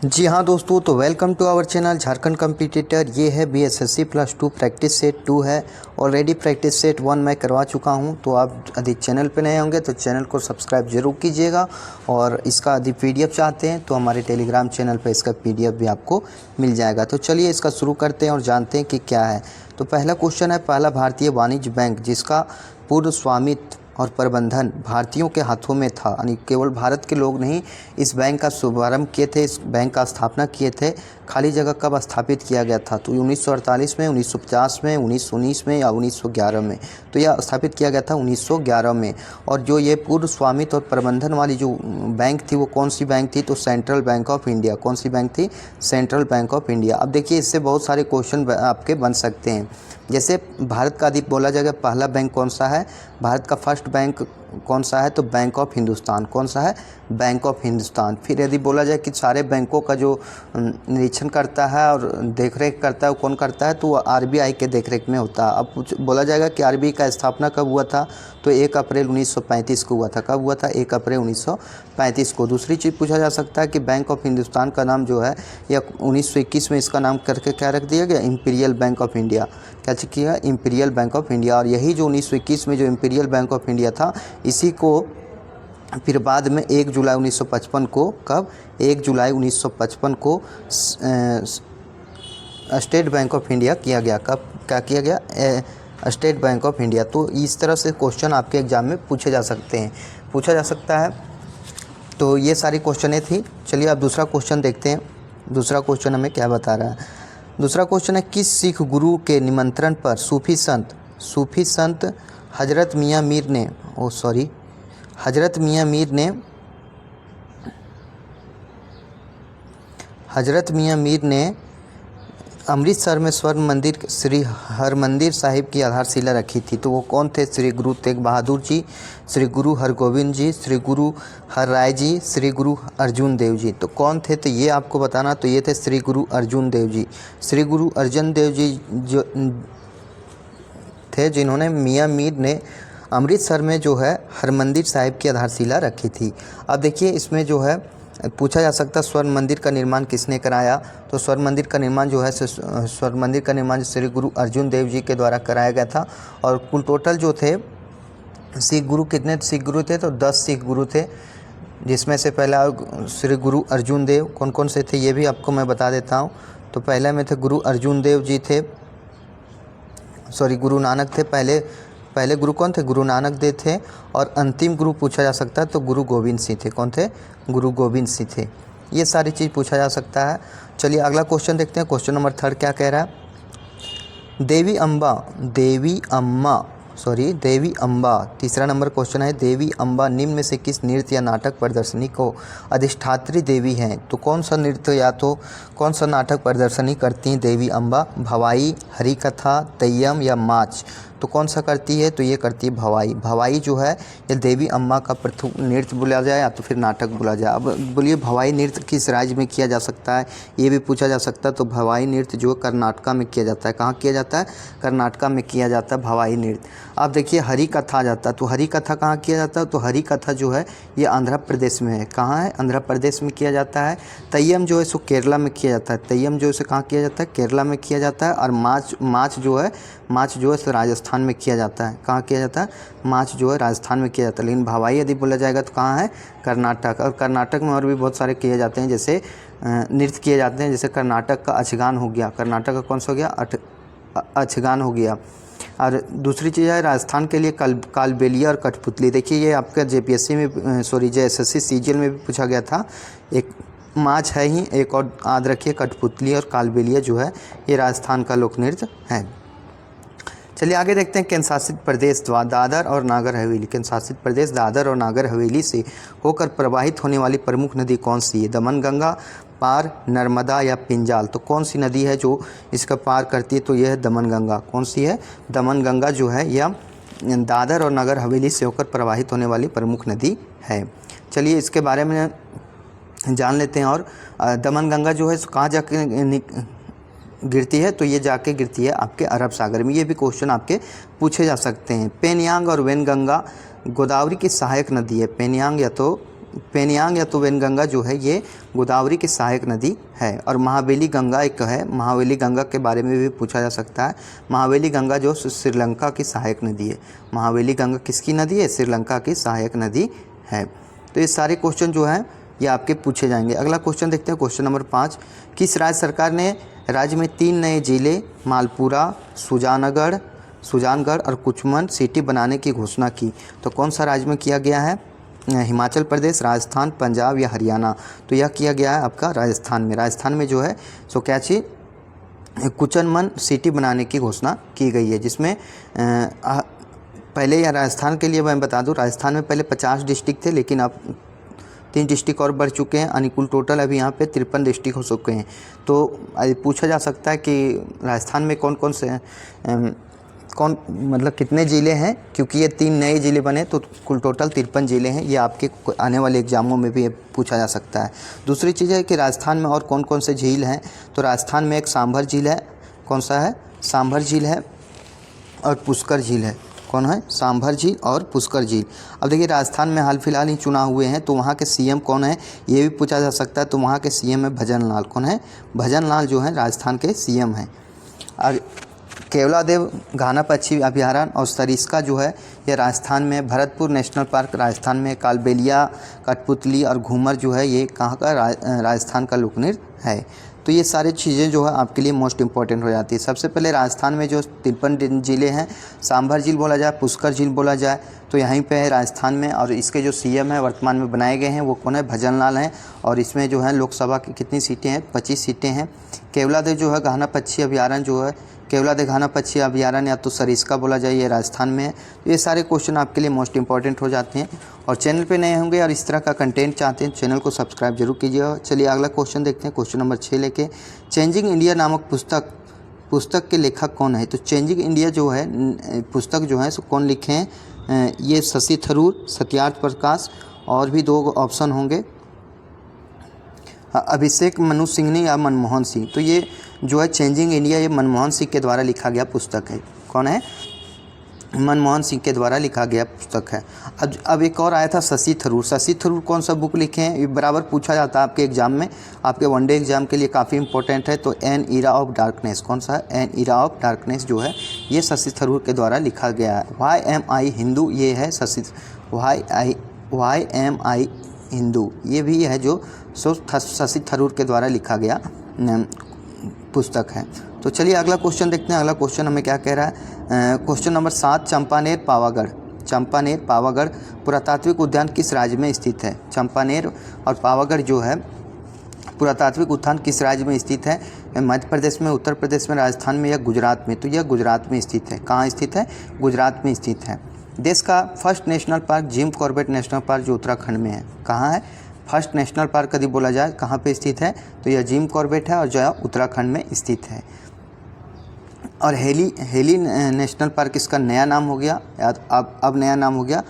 जी हाँ दोस्तों, तो welcome to our channel Jharkhand competitor. ये है बीएसएससी प्लस 2 प्रैक्टिस सेट 2 है। ऑलरेडी प्रैक्टिस सेट 1 मैं करवा चुका हूँ। तो आप यदि चैनल पे नए होंगे तो चैनल को सब्सक्राइब जरूर कीजिएगा। और इसका यदि पीडीएफ चाहते हैं तो हमारे टेलीग्राम चैनल पे इसका पीडीएफ भी आपको मिल जाएगा। तो चलिए इसका शुरू करते हैं और जानते हैं कि क्या है। तो पहला क्वेश्चन है, पहला भारतीय वाणिज्य बैंक जिसका पूर्ण स्वामित्व और प्रबंधन भारतीयों के हाथों में था, यानी केवल भारत के लोग नहीं इस बैंक का शुभारंभ किए थे, इस बैंक का स्थापना किए थे। खाली जगह कब स्थापित किया गया था? तो 1948 में, 1950 में, 1919 में या 1911 में? तो यह स्थापित किया गया था 1911 में। और जो ये पूर्ण स्वामित्व और प्रबंधन वाली जो बैंक थी वो कौन सी बैंक थी? तो सेंट्रल बैंक ऑफ इंडिया। कौन सी बैंक थी? Central bank of India. अब देखिए इससे बहुत सारे क्वेश्चन आपके बन सकते हैं। जैसे भारत का यदि बोला जाएगा पहला बैंक कौन सा है, भारत का फर्स्ट बैंक कौन सा है? तो बैंक ऑफ हिंदुस्तान। कौन सा है? Bank of Hindustan. फिर यदि बोला जाए कि सारे बैंकों का जो निरीक्षण करता है और देखरेख करता है वो कौन करता है? तो वो आरबीआई के देखरेख में होता है। अब बोला जाएगा कि आरबीआई का स्थापना कब हुआ था? तो 1 अप्रैल 1935 को हुआ था। कब हुआ था? 1 अप्रैल 1935 को। दूसरी चीज़ पूछा जा सकता है कि बैंक ऑफ हिंदुस्तान का नाम जो है या 1921 में इसका नाम करके क्या रख दिया गया? Imperial bank of India. क्या किया? Imperial bank of India. और यही जो 1921 में जो इंपीरियल बैंक ऑफ इंडिया था, इसी को फिर बाद में 1 जुलाई 1955 को, कब? 1 जुलाई 1955 को स्टेट बैंक ऑफ इंडिया किया गया। कब क्या किया गया? State bank of India. तो इस तरह से क्वेश्चन आपके एग्जाम में पूछे जा सकते हैं, पूछा जा सकता है। तो ये सारी क्वेश्चनें थी। चलिए अब दूसरा क्वेश्चन देखते हैं। दूसरा क्वेश्चन हमें क्या बता रहा है? दूसरा क्वेश्चन है, किस सिख गुरु के निमंत्रण पर सूफी संत हजरत मियाँ मीर ने हजरत मियाँ मीर ने अमृतसर में स्वर्ण मंदिर श्री हरमंदिर साहिब की आधारशिला रखी थी? तो वो कौन थे? श्री गुरु तेग बहादुर जी, श्री गुरु हरगोविंद जी, श्री गुरु हरराय जी, श्री गुरु अर्जुन देव जी। तो कौन थे? तो ये आपको बताना। तो ये थे श्री गुरु अर्जुन देव जी। श्री गुरु अर्जुन देव जी जो थे जिन्होंने मियाँ मीर ने अमृतसर में जो है हरमंदिर साहिब की आधारशिला रखी थी। अब देखिए इसमें जो है पूछा जा सकता है स्वर्ण मंदिर का निर्माण किसने कराया? तो स्वर्ण मंदिर का निर्माण जो है श्री गुरु अर्जुन देव जी के द्वारा कराया गया था। और कुल टोटल जो थे सिख गुरु, कितने सिख गुरु थे? तो 10 सिख गुरु थे, जिसमें से पहला श्री गुरु अर्जुन देव। कौन कौन से थे ये भी आपको मैं बता देता हूँ। तो पहले में थे गुरु अर्जुन देव जी थे, गुरु नानक थे। पहले गुरु कौन थे? गुरु नानक देव थे। और अंतिम गुरु पूछा जा सकता है तो गुरु गोविंद सिंह थे। कौन थे? गुरु गोविंद सिंह थे। ये सारी चीज़ पूछा जा सकता है। चलिए अगला क्वेश्चन देखते हैं। क्वेश्चन नंबर 3 क्या कह रहा है? देवी अम्बा। तीसरा नंबर क्वेश्चन है, देवी अम्बा निम्न में से किस नृत्य या नाटक प्रदर्शनी को अधिष्ठात्री देवी हैं? तो कौन सा नृत्य या तो कौन सा नाटक प्रदर्शनी करती हैं देवी अम्बा? भवाई, हरि कथा, तैयम या माच? तो कौन सा करती है? तो ये करती है भवाई। भवाई जो है ये देवी अम्बा का प्रथम नृत्य बोला जाए या तो फिर नाटक बोला जाए। अब बोलिए भवाई नृत्य किस राज्य में किया जा सकता है? ये भी पूछा जा सकता है। तो भवाई नृत्य जो कर्नाटका में किया जाता है। कहाँ किया जाता है? कर्नाटका में किया जाता है भवाई नृत्य। अब देखिए हरि कथा जाता है। तो हरि कथा कहाँ किया जाता है? तो हरि कथा जो है ये आंध्र प्रदेश में है। कहाँ है? आंध्र प्रदेश में किया जाता है। तैयम जो है सो केरला में किया जाता है। तैयम जो है कहाँ किया जाता है? केरला में किया जाता है। और माच जो है सो राजस्थान में किया जाता है। कहाँ किया जाता है? माच जो है राजस्थान में किया जाता है। लेकिन भवाई यदि बोला जाएगा तो कहाँ है? कर्नाटक। और कर्नाटक में और भी बहुत सारे किए जाते हैं, जैसे नृत्य किए जाते हैं। जैसे कर्नाटक का अचगान हो गया। कर्नाटक का कौन सा हो गया? अचगान हो गया। और दूसरी चीज़ है राजस्थान के लिए कालबेलिया और कठपुतली। देखिए ये आपका जेपीएससी में जेएसएससी सीजीएल में भी पूछा गया था। एक माच है ही, एक और याद रखिए कठपुतली और कालबेलिया जो है ये राजस्थान का लोक नृत्य है। चलिए आगे देखते हैं। केंद्र शासित प्रदेश दादर और नागर हवेली। केंद्र शासित प्रदेश दादर और नागर हवेली से होकर प्रवाहित होने वाली प्रमुख नदी कौन सी है? दमन गंगा, पार नर्मदा या पिंजाल? तो कौन सी नदी है जो इसका पार करती है? तो यह है दमन गंगा। कौन सी है? दमन गंगा जो है यह दादर और नागर हवेली से होकर प्रवाहित होने वाली प्रमुख नदी है। चलिए इसके बारे में जान लेते हैं। और दमन गंगा जो है कहाँ जाके गिरती है? तो ये जाके गिरती है आपके अरब सागर में। ये भी क्वेश्चन आपके पूछे जा सकते हैं। पेनयांग और वेनगंगा गोदावरी की सहायक नदी है। पेनयांग या तो पेनियांग या तो वेनगंगा जो है ये गोदावरी की सहायक नदी है। और महावेली गंगा एक है, महावेली गंगा के बारे में भी पूछा जा सकता है। महावेली गंगा जो श्रीलंका की सहायक नदी है। महावेली गंगा किसकी नदी है? श्रीलंका की सहायक नदी है। तो ये सारे क्वेश्चन जो हैं ये आपके पूछे जाएंगे। अगला क्वेश्चन देखते हैं, क्वेश्चन नंबर 5। किस राज्य सरकार ने राज्य में 3 नए जिले मालपुरा, सुजानगढ़ और कुचमन सिटी बनाने की घोषणा की? तो कौन सा राज्य में किया गया है? हिमाचल प्रदेश, राजस्थान, पंजाब या हरियाणा? तो यह किया गया है आपका राजस्थान में। राजस्थान में जो है सो क्या चीज़, कुचमन सिटी बनाने की घोषणा की गई है, जिसमें पहले या राजस्थान के लिए मैं बता दूं, राजस्थान में पहले 50 डिस्ट्रिक्ट थे, लेकिन अब 3 डिस्ट्रिक्ट और बढ़ चुके हैं, यानी कुल टोटल अभी यहाँ पे 53 डिस्ट्रिक्ट हो चुके हैं। तो पूछा जा सकता है कि राजस्थान में मतलब कितने ज़िले हैं, क्योंकि ये 3 नए ज़िले बने तो कुल टोटल 53 ज़िले हैं। ये आपके आने वाले एग्जामों में भी ये पूछा जा सकता है। दूसरी चीज़ है कि राजस्थान में और कौन कौन से झील हैं? तो राजस्थान में एक सांभर झील है। कौन सा है? सांभर झील है और पुष्कर झील है। कौन है? सांभर झील और पुष्कर झील। अब देखिए राजस्थान में हाल फिलहाल ही चुनाव हुए हैं, तो वहाँ के सीएम कौन है ये भी पूछा जा सकता है। तो वहाँ के सीएम है भजन लाल। कौन है? भजन लाल जो है राजस्थान के सीएम हैं। और केवलादेव घाना पक्षी अभयारण्य और सरिस्का जो है ये राजस्थान में। भरतपुर नेशनल पार्क राजस्थान में। कालबेलिया, कठपुतली और घूमर जो है ये कहाँ का? राजस्थान का लोकनृत्य है। तो ये सारी चीज़ें जो है आपके लिए मोस्ट इंपॉर्टेंट हो जाती है। सबसे पहले राजस्थान में जो 53 ज़िले हैं, सांभर झील बोला जाए, पुष्कर झील बोला जाए, तो यहीं पे है राजस्थान में। और इसके जो सीएम है वर्तमान में बनाए गए हैं वो कौन है? भजन लाल हैं। और इसमें जो है लोकसभा की कितनी सीटें हैं? 25 सीटें हैं। केवलादेव जो है घाना पक्षी अभयारण्य जो है, केवलादेव घाना पक्षी अभयारण्य या तो सरिस्का बोला जाए, ये राजस्थान में है। तो ये सारे क्वेश्चन आपके लिए मोस्ट इंपॉर्टेंट हो जाते हैं। और चैनल पे नए होंगे और इस तरह का कंटेंट चाहते हैं, चैनल को सब्सक्राइब जरूर कीजिएगा। चलिए अगला क्वेश्चन देखते हैं, क्वेश्चन नंबर 6 लेके। चेंजिंग इंडिया नामक पुस्तक के लेखक कौन है? तो चेंजिंग इंडिया जो है पुस्तक जो है सो कौन लिखे हैं? ये शशि थरूर, सत्यार्थ प्रकाश, और भी 2 ऑप्शन होंगे, अभिषेक मनु सिंघनी या मनमोहन सिंह। तो ये जो है चेंजिंग इंडिया ये मनमोहन सिंह के द्वारा लिखा गया पुस्तक है। कौन है? मनमोहन सिंह के द्वारा लिखा गया पुस्तक है। अब एक और आया था शशि थरूर। शशि थरूर कौन सा बुक लिखे हैं? ये बराबर पूछा जाता है आपके एग्जाम में, आपके वनडे एग्जाम के लिए काफ़ी इंपॉर्टेंट है। तो एन इरा ऑफ डार्कनेस। कौन सा है? एन इरा ऑफ डार्कनेस जो है ये शशि थरूर के द्वारा लिखा गया है। वाई एम आई हिंदू ये है वाई एम आई हिंदू ये भी है जो शशि थरूर के द्वारा लिखा गया पुस्तक है। तो चलिए अगला क्वेश्चन देखते हैं। अगला क्वेश्चन हमें क्या कह रहा है? Question number 7। चंपानेर पावागढ़ पुरातात्विक उद्यान किस राज्य में स्थित है? चंपानेर और पावागढ़ जो है पुरातात्विक उद्यान किस राज्य में स्थित है? मध्य प्रदेश में, उत्तर प्रदेश में, राजस्थान में या गुजरात में? तो यह गुजरात में स्थित है। कहाँ स्थित है? गुजरात में स्थित है। देश का first national park Jim Corbett national park जो उत्तराखंड में है, कहाँ है? फर्स्ट नेशनल पार्क यदि बोला जाए कहाँ पे स्थित है तो यह जिम कॉर्बेट है और जो है उत्तराखंड में स्थित है। और हेली नेशनल पार्क इसका नया नाम हो गया, अब नया नाम हो गया,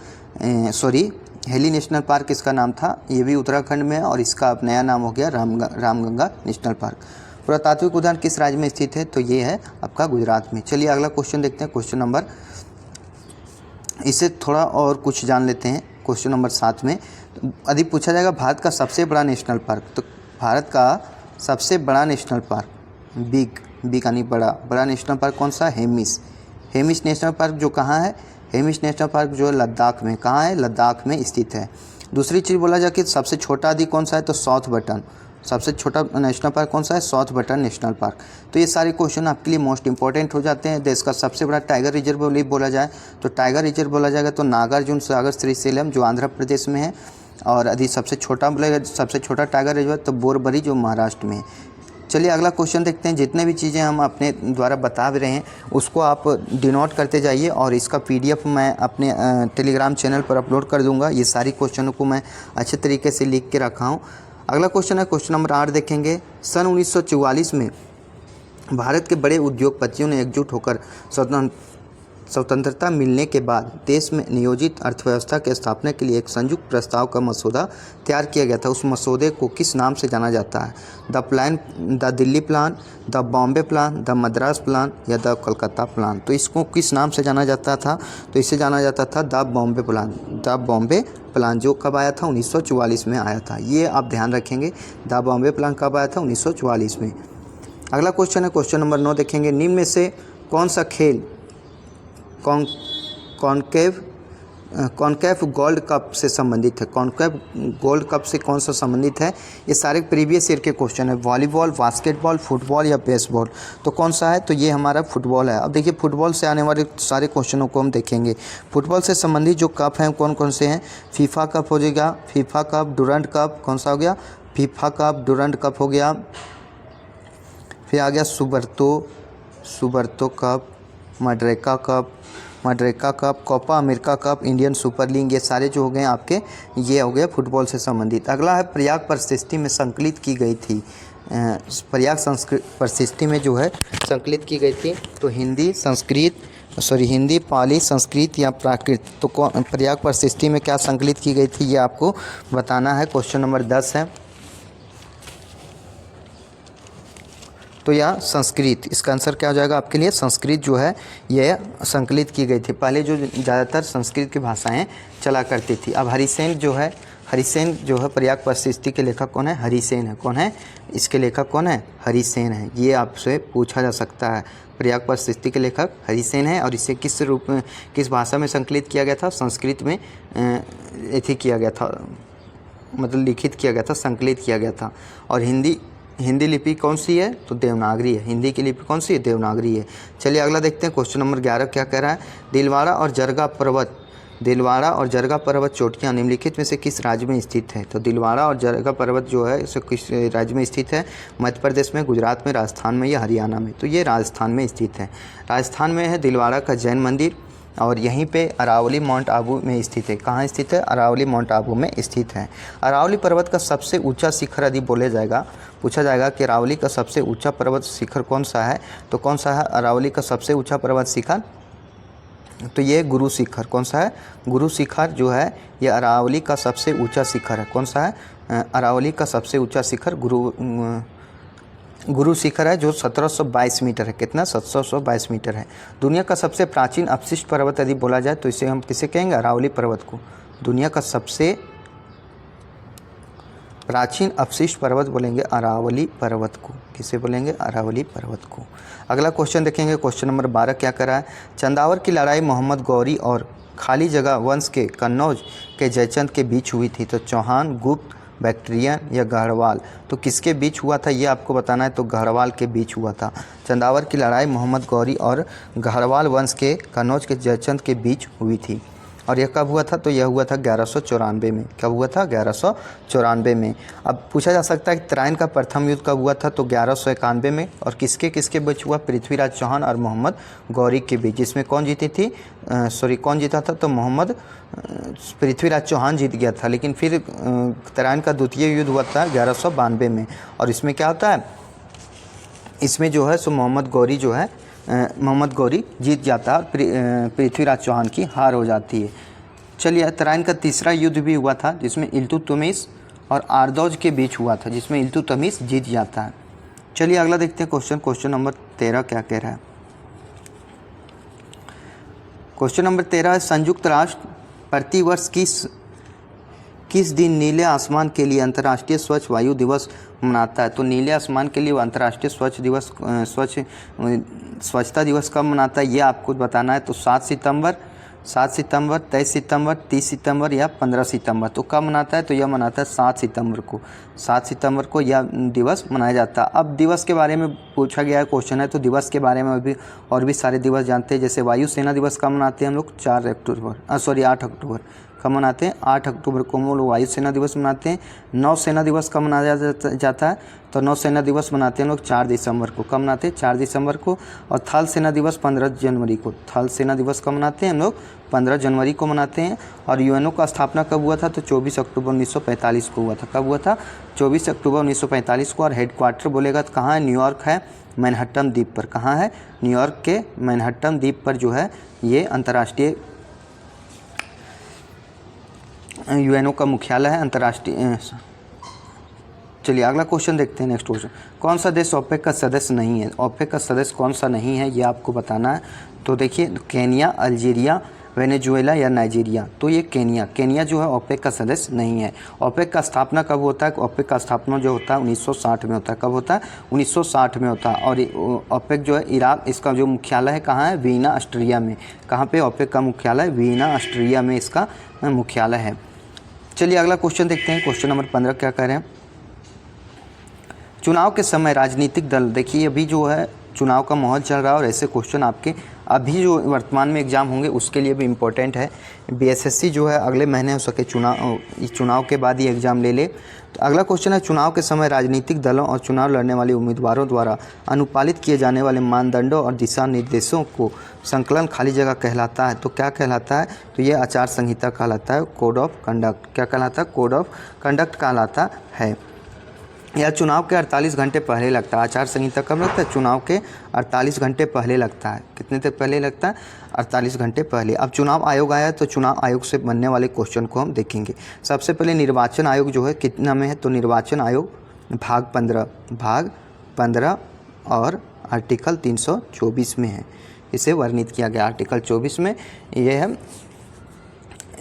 हेली नेशनल पार्क इसका नाम था, ये भी उत्तराखंड में है और इसका अब नया नाम हो गया रामगंगा नेशनल पार्क। पुरातात्विक उद्यान किस राज्य में स्थित है? तो ये है आपका गुजरात में। चलिए अगला क्वेश्चन देखते हैं, क्वेश्चन नंबर, इससे थोड़ा और कुछ जान लेते हैं। क्वेश्चन नंबर 7 में यदि पूछा जाएगा भारत का सबसे बड़ा नेशनल पार्क, तो भारत का सबसे बड़ा नेशनल पार्क बिग यानी बड़ा नेशनल पार्क कौन सा? हेमिस नेशनल पार्क जो कहाँ है? हेमिस नेशनल पार्क जो लद्दाख में, कहाँ है? लद्दाख में स्थित है। दूसरी चीज़ बोला जाए कि सबसे छोटा यदि कौन सा है तो साउथ बटन, सबसे छोटा नेशनल पार्क कौन सा है? South button national park. तो ये सारे क्वेश्चन आपके लिए मोस्ट इंपॉर्टेंट हो जाते हैं। देश का सबसे बड़ा टाइगर रिजर्व बोला जाए तो टाइगर रिजर्व बोला जाएगा तो नागार्जुन सागर श्रीशैलम जो आंध्र प्रदेश में है। और यदि सबसे छोटा टाइगर रिजर्व तो बोरबरी जो महाराष्ट्र में है। चलिए अगला क्वेश्चन देखते हैं। जितने भी चीज़ें हम अपने द्वारा बता रहे हैं उसको आप डिनोट करते जाइए और इसका PDF मैं अपने टेलीग्राम चैनल पर अपलोड कर दूंगा। ये सारी क्वेश्चनों को मैं अच्छे तरीके से लिख के रखा हूँ। अगला क्वेश्चन है क्वेश्चन नंबर 8 देखेंगे। सन 1944 में भारत के बड़े उद्योगपतियों ने एकजुट होकर स्वतंत्रता मिलने के बाद देश में नियोजित अर्थव्यवस्था की स्थापना के लिए एक संयुक्त प्रस्ताव का मसौदा तैयार किया गया था। उस मसौदे को किस नाम से जाना जाता है? The Delhi plan, the Bombay plan, the Madras plan या द कलकत्ता प्लान। तो इसको किस नाम से जाना जाता था? तो इसे जाना जाता था the Bombay plan. The Bombay plan जो कब आया था? 1944 में आया था। ये आप ध्यान रखेंगे, द बॉम्बे प्लान कब आया था? 1944 में। अगला क्वेश्चन है क्वेश्चन नंबर 9 देखेंगे। निम्न में से कौन सा खेल कॉन्केव गोल्ड कप से संबंधित है? कॉन्केव गोल्ड कप से कौन सा संबंधित है? ये सारे प्रीवियस ईयर के क्वेश्चन है। वॉलीबॉल, बास्केटबॉल, फुटबॉल या बेसबॉल। तो कौन सा है? तो ये हमारा फुटबॉल है। अब देखिए फुटबॉल से आने वाले सारे क्वेश्चनों को हम देखेंगे। फुटबॉल से संबंधित जो कप हैं कौन कौन से हैं? फीफा कप हो जाएगा, फीफा कप, डुरंड कप, कौन सा हो गया? फीफा कप, डुरंड कप हो गया। फिर आ गया सुबर्तो कप, मड्रेका cup, Copa America cup, Indian Super League. ये सारे जो हो गए आपके, ये हो गए फुटबॉल से संबंधित। अगला है प्रयाग प्रशिष्टि में संकलित की गई थी। प्रयाग प्रशिष्टि में जो है संकलित की गई थी तो हिंदी, पाली, संस्कृत या प्राकृत। तो प्रयाग प्रशिष्टि में क्या संकलित की गई थी ये आपको बताना है। क्वेश्चन नंबर 10 है। तो यह संस्कृत, इसका आंसर क्या हो जाएगा आपके लिए? संस्कृत जो है यह संकलित की गई थी। पहले जो ज़्यादातर संस्कृत की भाषाएं चला करती थी। अब हरिसेन जो है प्रयाग प्रशिष्टि के लेखक कौन है? हरिसेन है। कौन है इसके लेखक? कौन है? हरिसेन है। ये आपसे पूछा जा सकता है। प्रयाग प्रशिष्टि के लेखक हरिसेन है। और इसे किस रूप में, किस भाषा में संकलित किया गया था? संस्कृत में किया गया था, मतलब लिखित किया गया था, संकलित किया गया था। और हिंदी लिपि कौन सी है? तो देवनागरी है। हिंदी की लिपि कौन सी है? देवनागरी है। चलिए अगला देखते हैं क्वेश्चन नंबर 11 क्या कह रहा है। दिलवाड़ा और जरगा पर्वत चोटियाँ निम्नलिखित में से किस राज्य में स्थित है? तो दिलवाड़ा और जरगा पर्वत जो है इसे किस राज्य में स्थित है? मध्य प्रदेश में, गुजरात में, राजस्थान में या हरियाणा में? तो ये राजस्थान में स्थित है। राजस्थान में है दिलवाड़ा का जैन मंदिर और यहीं पे अरावली माउंट आबू में स्थित है। कहाँ स्थित है? अरावली माउंट आबू में स्थित है। अरावली पर्वत का सबसे ऊंचा शिखर यदि पूछा जाएगा कि अरावली का सबसे ऊंचा पर्वत शिखर कौन सा है? तो कौन सा है अरावली का सबसे ऊंचा पर्वत शिखर? तो ये गुरु शिखर। कौन सा है? गुरु शिखर जो है ये अरावली का सबसे ऊंचा शिखर है। कौन सा है? अरावली का सबसे ऊंचा शिखर गुरु शिखर है जो 1722 मीटर है। कितना? 1722 मीटर है। दुनिया का सबसे प्राचीन अवशिष्ट पर्वत यदि बोला जाए तो इसे हम किसे कहेंगे? अरावली पर्वत को। दुनिया का सबसे प्राचीन अवशिष्ट पर्वत बोलेंगे अरावली पर्वत को। किसे बोलेंगे? अरावली पर्वत को। अगला क्वेश्चन देखेंगे क्वेश्चन नंबर 12 क्या कर रहा है। चंदावर की लड़ाई मोहम्मद गौरी और खाली जगह वंश के कन्नौज के जयचंद के बीच हुई थी। तो चौहान, गुप्त, बैक्ट्रियन या गढ़वाल। तो किसके बीच हुआ था ये आपको बताना है। तो गढ़वाल के बीच हुआ था। चंदावर की लड़ाई मोहम्मद गौरी और गढ़वाल वंश के कन्नौज के जयचंद के बीच हुई थी। और यह कब हुआ था? तो यह हुआ था 1194 में। कब हुआ था? 1194 में। अब पूछा जा सकता है कि तराइन का प्रथम युद्ध कब हुआ था? तो 1191 में। और किसके बीच हुआ? पृथ्वीराज चौहान और मोहम्मद गौरी के बीच। जिसमें कौन जीती थी? कौन जीता था? तो पृथ्वीराज चौहान जीत गया था। लेकिन फिर तराइन का द्वितीय युद्ध हुआ था 1192 में। और इसमें क्या होता है? इसमें जो है मोहम्मद गौरी जीत जाता है। पृथ्वीराज चौहान की हार हो जाती है। चलिए तराइन का तीसरा युद्ध भी हुआ था जिसमें इल्तुतमिश और आरदौज के बीच हुआ था, जिसमें इल्तुतमिश जीत जाता है। चलिए अगला देखते हैं क्वेश्चन नंबर 13 क्या कह रहा है। क्वेश्चन नंबर 13 है संयुक्त राष्ट्र प्रतिवर्ष किस दिन नीले आसमान के लिए अंतर्राष्ट्रीय स्वच्छ वायु दिवस मनाता है? तो नीले आसमान के लिए अंतर्राष्ट्रीय स्वच्छता दिवस कब मनाता है ये आपको बताना है। तो 7 सितंबर, 23 सितंबर, 30 सितंबर या 15 सितंबर। तो कब मनाता है? तो यह मनाता है 7 सितंबर को। 7 सितंबर को यह दिवस मनाया जाता है। अब दिवस के बारे में पूछा गया है क्वेश्चन है तो दिवस के बारे में भी और भी सारे दिवस जानते हैं। जैसे वायुसेना दिवस कब मनाते हैं हम लोग? 8 अक्टूबर। कब मनाते हैं? 8 अक्टूबर को हम लोग वायु सेना दिवस मनाते हैं। नौ सेना दिवस कब मनाया जाता है? तो नौ सेना दिवस मनाते हैं लोग 4 दिसंबर को। कब मनाते हैं? 4 दिसंबर को। और थल सेना दिवस 15 जनवरी को। थल सेना दिवस कब मनाते हैं हम लोग? 15 जनवरी को मनाते हैं। और यूएनओ का स्थापना कब हुआ था? तो 24 अक्टूबर 1945 को हुआ था। कब हुआ था? 24 अक्टूबर 1945 को। और हेडक्वार्टर बोलेगा तो कहाँ है? न्यूयॉर्क है, मैनहट्टन द्वीप पर। कहाँ है? न्यूयॉर्क के मैनहट्टन द्वीप पर जो है ये अंतर्राष्ट्रीय यूएनओ का मुख्यालय है, अंतर्राष्ट्रीय। चलिए अगला क्वेश्चन देखते हैं। नेक्स्ट क्वेश्चन, कौन सा देश ओपेक का सदस्य नहीं है? ओपेक का सदस्य कौन सा नहीं है ये आपको बताना है। तो देखिए, केन्या, अल्जीरिया, वेनेजुएला या नाइजीरिया। तो ये केन्या जो है ओपेक का सदस्य नहीं है। ओपेक का स्थापना कब होता है? ओपेक का स्थापना जो होता है 1960 में होता है। कब होता है? 1960 में होता है। और ओपेक जो है इराक, इसका जो मुख्यालय है कहाँ है? वियना, ऑस्ट्रिया में। कहाँ पे ओपेक का मुख्यालय? वियना, ऑस्ट्रिया में इसका मुख्यालय है। चलिए अगला क्वेश्चन देखते हैं। क्वेश्चन नंबर 15 क्या कह रहे हैं? चुनाव के समय राजनीतिक दल, देखिए अभी जो है चुनाव का माहौल चल रहा है और ऐसे क्वेश्चन आपके अभी जो वर्तमान में एग्ज़ाम होंगे उसके लिए भी इम्पोर्टेंट है। बीएसएससी जो है अगले महीने हो सके चुनाव के बाद ही एग्ज़ाम ले ले। तो अगला क्वेश्चन है, चुनाव के समय राजनीतिक दलों और चुनाव लड़ने वाले उम्मीदवारों द्वारा अनुपालित किए जाने वाले मानदंडों और दिशा निर्देशों को संकलन खाली जगह कहलाता है। तो क्या कहलाता है? तो ये आचार संहिता कहलाता है, कोड ऑफ कंडक्ट। क्या कहलाता है? कोड ऑफ कंडक्ट कहलाता है। यह चुनाव के 48 घंटे पहले लगता है। आचार संहिता कब लगता है? चुनाव के 48 घंटे पहले लगता है। कितने तक पहले लगता है? 48 घंटे पहले। अब चुनाव आयोग आया तो चुनाव आयोग से बनने वाले क्वेश्चन को हम देखेंगे। सबसे पहले निर्वाचन आयोग जो है कितना में है? तो निर्वाचन आयोग भाग 15 और आर्टिकल 324 में है, इसे वर्णित किया गया। आर्टिकल 24 में यह है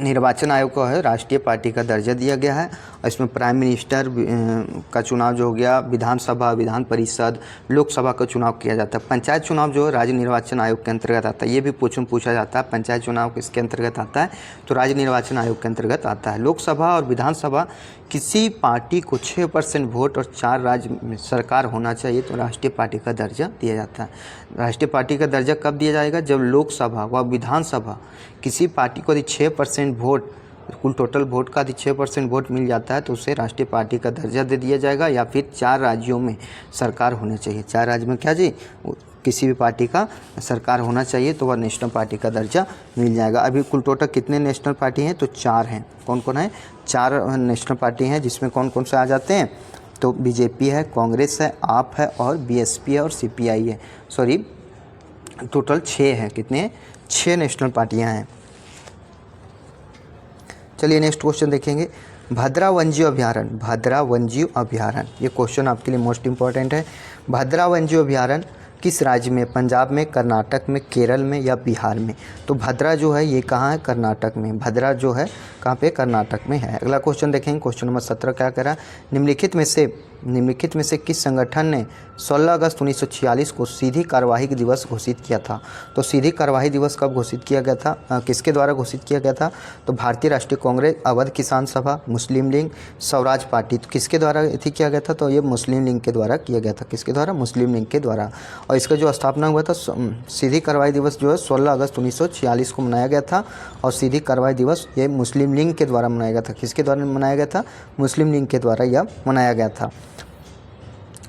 निर्वाचन आयोग को है राष्ट्रीय पार्टी का दर्जा दिया गया है। और इसमें प्राइम मिनिस्टर का चुनाव जो हो गया, विधानसभा, विधान परिषद, लोकसभा का चुनाव किया जाता है। पंचायत चुनाव जो है राज्य निर्वाचन आयोग के अंतर्गत आता है। ये भी पूछा जाता है पंचायत चुनाव किसके अंतर्गत आता है? तो राज्य निर्वाचन आयोग के अंतर्गत आता है। लोकसभा और विधानसभा किसी पार्टी को 6% वोट और 4 राज्य में सरकार होना चाहिए तो राष्ट्रीय पार्टी का दर्जा दिया जाता है। राष्ट्रीय पार्टी का दर्जा कब दिया जाएगा? जब लोकसभा व विधानसभा किसी पार्टी को यदि 6% वोट, कुल टोटल वोट का यदि 6% वोट मिल जाता है तो उसे राष्ट्रीय पार्टी का दर्जा दे दिया जाएगा। या फिर 4 राज्यों में सरकार होनी चाहिए। 4 राज्य में क्या जी? किसी भी पार्टी का सरकार होना चाहिए तो वह नेशनल पार्टी का दर्जा मिल जाएगा। अभी कुल टोटल कितने नेशनल पार्टी हैं? तो 4 हैं। कौन कौन है? 4 नेशनल पार्टी हैं, जिसमें कौन कौन से आ जाते हैं? तो बीजेपी है, कांग्रेस है, आप है और बीएसपी है और सीपीआई है। सॉरी, टोटल 6 हैं। कितने हैं? 6 नेशनल पार्टियां हैं। चलिए नेक्स्ट क्वेश्चन देखेंगे। भद्रा वन्यजीव अभयारण्य, भद्रा वन्यजीव अभयारण्य, ये क्वेश्चन आपके लिए मोस्ट इंपॉर्टेंट है। भद्रा वन्यजीव अभयारण्य किस राज्य में? पंजाब में, कर्नाटक में, केरल में या बिहार में? तो भद्रा जो है ये कहाँ है? कर्नाटक में। भद्रा जो है कहाँ पे? कर्नाटक में है। अगला क्वेश्चन देखेंगे। क्वेश्चन नंबर 17 क्या कह रहा है? निम्नलिखित में से किस संगठन ने 16 अगस्त 1946 को सीधी कार्यवाही दिवस घोषित किया था? तो सीधी कार्यवाही दिवस कब घोषित किया गया था? किसके द्वारा घोषित किया गया था? तो भारतीय राष्ट्रीय कांग्रेस, अवध किसान सभा, मुस्लिम लीग, स्वराज पार्टी। तो किसके द्वारा ये किया गया था? तो ये मुस्लिम लीग के द्वारा किया गया था। किसके द्वारा? मुस्लिम लीग के द्वारा। और इसका जो स्थापना हुआ था, सीधी कार्रवाई दिवस जो है 16 अगस्त 1946 को मनाया गया था। और सीधी कार्रवाई दिवस ये मुस्लिम लीग के द्वारा मनाया गया था। किसके द्वारा मनाया गया था? मुस्लिम लीग के द्वारा यह मनाया गया था।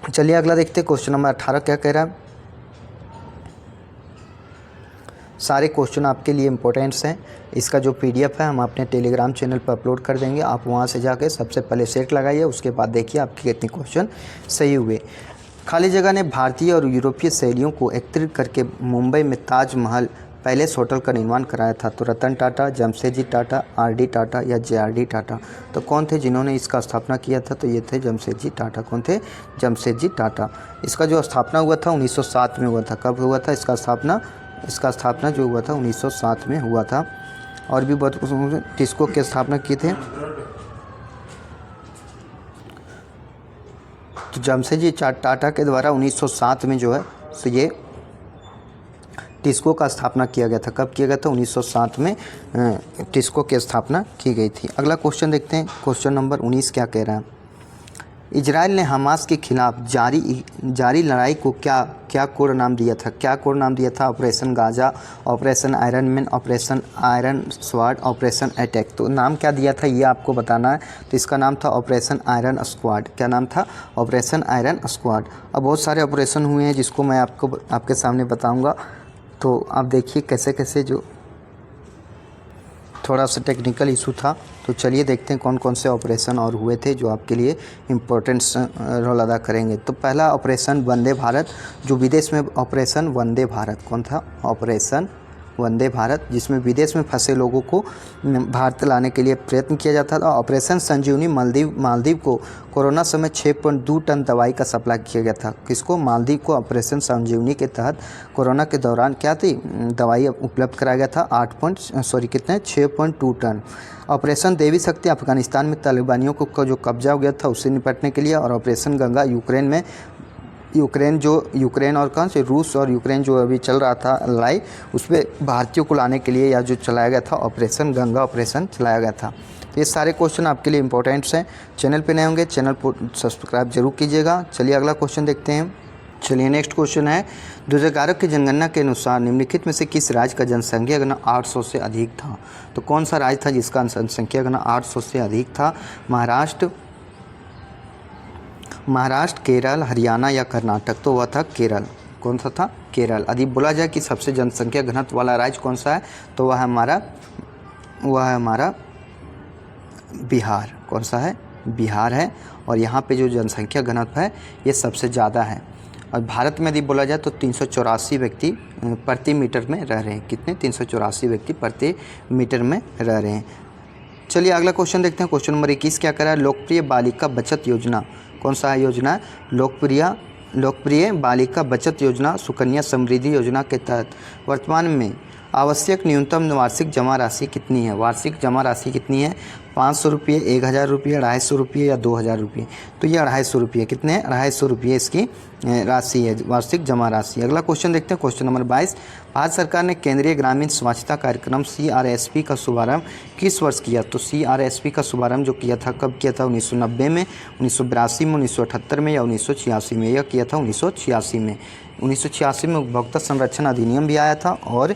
चलिए अगला देखते हैं। क्वेश्चन नंबर 18 क्या कह रहा है? सारे क्वेश्चन आपके लिए इंपॉर्टेंट्स हैं। इसका जो पीडीएफ है हम अपने टेलीग्राम चैनल पर अपलोड कर देंगे। आप वहां से जाके सबसे पहले सेट लगाइए, उसके बाद देखिए आपके कितने क्वेश्चन सही हुए। खाली जगह ने भारतीय और यूरोपीय शैलियों को एकत्रित करके मुंबई में ताजमहल पैलेस होटल का निर्माण कराया था। तो रतन टाटा, जमशेदजी टाटा, आरडी टाटा या जेआरडी टाटा। तो कौन थे जिन्होंने इसका स्थापना किया था? तो ये थे जमशेदजी टाटा। कौन थे? जमशेदजी टाटा। इसका जो स्थापना हुआ था 1907 में हुआ था। कब हुआ था इसका स्थापना? इसका स्थापना जो हुआ था 1907 में हुआ था। और भी बहुत किसको के स्थापना किए थे? तो जमशेदजी टाटा के द्वारा 1907 में जो है सो ये टिस्को का स्थापना किया गया था। कब किया गया था? 1907 में टिस्को की स्थापना की गई थी। अगला क्वेश्चन देखते हैं। क्वेश्चन नंबर 19 क्या कह रहा है? इजराइल ने हमास के खिलाफ जारी लड़ाई को क्या कोड नाम दिया था? क्या कोड नाम दिया था? Operation Gaza, operation iron man, operation iron sword, operation attack. तो नाम क्या दिया था ये आपको बताना है। तो इसका नाम था ऑपरेशन आयरन स्क्वाड। क्या नाम था? Operation iron squad. अब बहुत सारे ऑपरेशन हुए हैं जिसको मैं आपके सामने बताऊँगा। तो आप देखिए कैसे कैसे जो थोड़ा सा टेक्निकल इशू था। तो चलिए देखते हैं कौन कौन से ऑपरेशन और हुए थे जो आपके लिए इम्पोर्टेंट रोल अदा करेंगे। तो पहला ऑपरेशन वंदे भारत, जो विदेश में ऑपरेशन वंदे भारत। कौन था? ऑपरेशन वंदे भारत, जिसमें विदेश में फंसे लोगों को भारत लाने के लिए प्रयत्न किया जाता था। ऑपरेशन संजीवनी, मालदीव को कोरोना समय 6.2 टन दवाई का सप्लाई किया गया था। किसको? मालदीव को ऑपरेशन संजीवनी के तहत कोरोना के दौरान क्या थी? दवाई उपलब्ध कराया गया था। 6.2 टन। ऑपरेशन देवी शक्ति, अफगानिस्तान में तालिबानियों को जो कब्जा हो गया था उससे निपटने के लिए। और ऑपरेशन गंगा, यूक्रेन और कौन से रूस और यूक्रेन जो अभी चल रहा था लड़ाई, उस पर भारतीयों को लाने के लिए या जो चलाया गया था ऑपरेशन गंगा ऑपरेशन चलाया गया था। तो ये सारे क्वेश्चन आपके लिए इंपॉर्टेंट्स हैं। चैनल पे नए होंगे चैनल को सब्सक्राइब जरूर कीजिएगा। चलिए अगला क्वेश्चन देखते हैं। चलिए नेक्स्ट क्वेश्चन है, 2011 की जनगणना के अनुसार निम्नलिखित में से किस राज्य का जनसंख्या घनत्व 800 से अधिक था? तो कौन सा राज्य था जिसका जनसंख्या घनत्व 800 से अधिक था? महाराष्ट्र, केरल, हरियाणा या कर्नाटक? तो वह था केरल। कौन सा था? केरल। यदि बोला जाए कि सबसे जनसंख्या घनत्व वाला राज्य कौन सा है, तो वह है हमारा बिहार। कौन सा है? बिहार है। और यहाँ पे जो जनसंख्या घनत्व है ये सबसे ज़्यादा है। और भारत में यदि बोला जाए तो 384 व्यक्ति प्रति मीटर में रह रहे हैं। कितने? 384 व्यक्ति प्रति मीटर में रह रहे हैं। चलिए अगला क्वेश्चन देखते हैं। क्वेश्चन नंबर 21 क्या कह रहा है? लोकप्रिय बालिका बचत योजना। कौन सा है योजना? लोकप्रिय बालिका बचत योजना सुकन्या समृद्धि योजना के तहत वर्तमान में आवश्यक न्यूनतम वार्षिक जमा राशि कितनी है? वार्षिक जमा राशि कितनी है? 500 रुपये, 1000 रुपये, 250 रुपये या 2000 रुपये? तो ये 250 रुपये। कितने हैं? 250 रुपये इसकी राशि है, वार्षिक जमा राशि। अगला क्वेश्चन देखते हैं। क्वेश्चन नंबर 22, भारत सरकार ने केंद्रीय ग्रामीण स्वच्छता कार्यक्रम CRSP का शुभारंभ किस वर्ष किया? तो CRSP का शुभारंभ जो किया था कब किया था? 1990 में, 1982 में, 1978 में या 1986 में? यह किया था 1986 में। 1986 में उपभोक्ता संरक्षण अधिनियम भी आया था और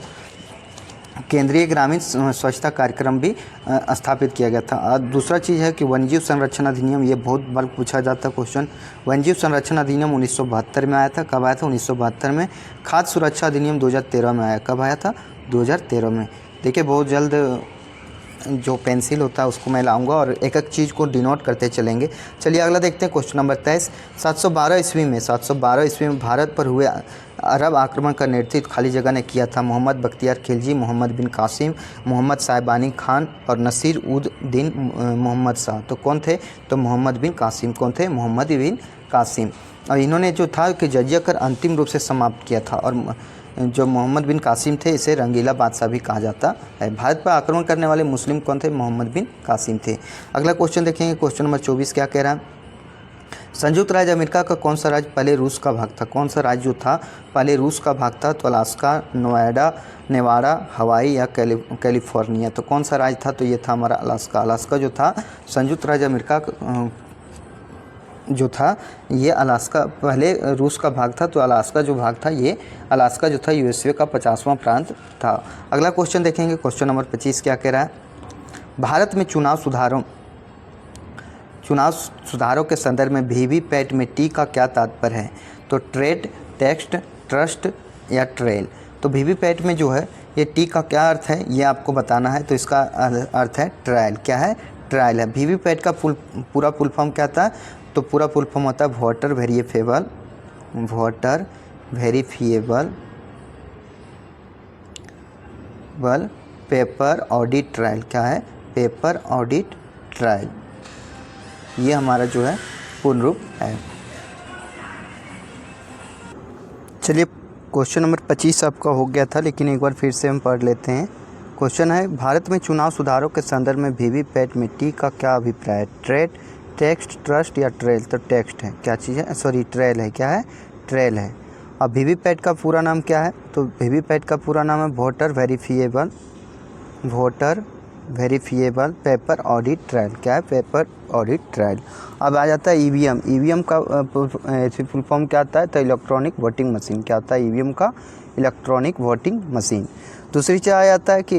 केंद्रीय ग्रामीण स्वच्छता कार्यक्रम भी स्थापित किया गया था। और दूसरा चीज़ है कि वन्यजीव संरक्षण अधिनियम, ये बहुत बार पूछा जाता है क्वेश्चन। वन्यजीव संरक्षण अधिनियम 1972 में आया था। कब आया था? 1972 में। खाद्य सुरक्षा अधिनियम 2013 में आया। कब आया था? 2013 में। देखिए बहुत जल्द जो पेंसिल होता है उसको मैं लाऊंगा और एक एक चीज़ को डिनोट करते चलेंगे। चलिए अगला देखते हैं। क्वेश्चन नंबर 23, 712 ईस्वी में भारत पर हुए अरब आक्रमण का नेतृत्व खाली जगह ने किया था? मोहम्मद बख्तियार खिलजी, मोहम्मद बिन कासिम, मोहम्मद साहिबानी खान और नसीर उद दीन मोहम्मद शाह। तो कौन थे? तो मोहम्मद बिन कासिम। कौन थे? मोहम्मद बिन कासिम। और इन्होंने जो था कि जजिया कर अंतिम रूप से समाप्त किया था। और जो मोहम्मद बिन कासिम थे इसे रंगीला बादशाह भी कहा जाता है। भारत पर आक्रमण करने वाले मुस्लिम कौन थे? मोहम्मद बिन कासिम थे। अगला क्वेश्चन देखेंगे। क्वेश्चन नंबर 24 क्या कह रहा है? संयुक्त राज्य अमेरिका का कौन सा राज्य पहले रूस का भाग था? कौन सा राज्य जो था पहले रूस का भाग था? तो अलास्का, नेवाडा, हवाई या कैलिफोर्निया? तो कौन सा राज्य था? तो ये था हमारा अलास्का। अलास्का जो था संयुक्त राज्य अमेरिका जो था ये अलास्का पहले रूस का भाग था। तो अलास्का जो भाग था ये अलास्का जो था USA का 50वां प्रांत था। अगला क्वेश्चन देखेंगे। क्वेश्चन नंबर 25 क्या कह रहा है? भारत में चुनाव सुधारों के संदर्भ में VVPAT में T का क्या तात्पर्य है? तो ट्रेड, टेक्स्ट, ट्रस्ट या ट्रेल? तो VVPAT में जो है ये T का क्या अर्थ है ये आपको बताना है। तो इसका अर्थ है ट्रायल। क्या है? ट्रायल है। VVPAT का पूरा फुल फॉर्म क्या था? तो पूरा फुल फॉर्म होता है voter verifiable paper audit trial. क्या है? Paper audit trial. ये हमारा जो है पूर्ण रूप है। चलिए क्वेश्चन नंबर 25 आपका हो गया था लेकिन एक बार फिर से हम पढ़ लेते हैं। क्वेश्चन है, भारत में चुनाव सुधारों के संदर्भ में VVPAT में T का क्या अभिप्राय है? ट्रेड, टेक्स्ट, ट्रस्ट या ट्रेल? तो टेक्स्ट है। क्या चीज़ है? सॉरी ट्रेल है। क्या है? ट्रेल है। अब VVPAT का पूरा नाम क्या है? तो VVPAT का पूरा नाम है voter verifiable paper audit trial. क्या है? Paper audit trial. अब आ जाता है ईवीएम। ईवीएम का फुल फॉर्म क्या आता है? तो इलेक्ट्रॉनिक वोटिंग मशीन। क्या होता है ईवीएम का? Electronic voting machine. दूसरी चीज़ आ जाता है कि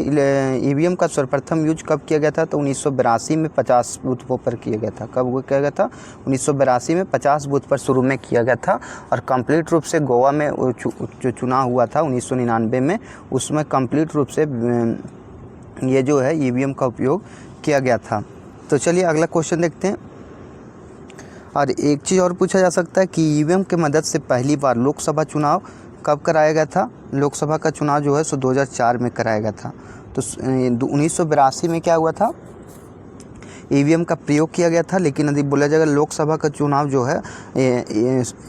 ईवीएम का सर्वप्रथम यूज कब किया गया था? तो 1982 में 50 बूथों पर किया गया था। कब वो किया गया था? 1982 में 50 बूथ पर शुरू में किया गया था और कंप्लीट रूप से गोवा में जो चुनाव हुआ था 1999 में, उसमें कंप्लीट रूप से ये जो है ईवीएम का उपयोग किया गया था। तो चलिए अगला क्वेश्चन देखते हैं। और एक चीज़ और पूछा जा सकता है कि ईवीएम की मदद से पहली बार लोकसभा चुनाव कब कराया गया था? लोकसभा का चुनाव जो है सो 2004 में कराया गया था। तो 1982 में क्या हुआ था? ईवीएम का प्रयोग किया गया था। लेकिन यदि बोला जाएगा लोकसभा का चुनाव जो है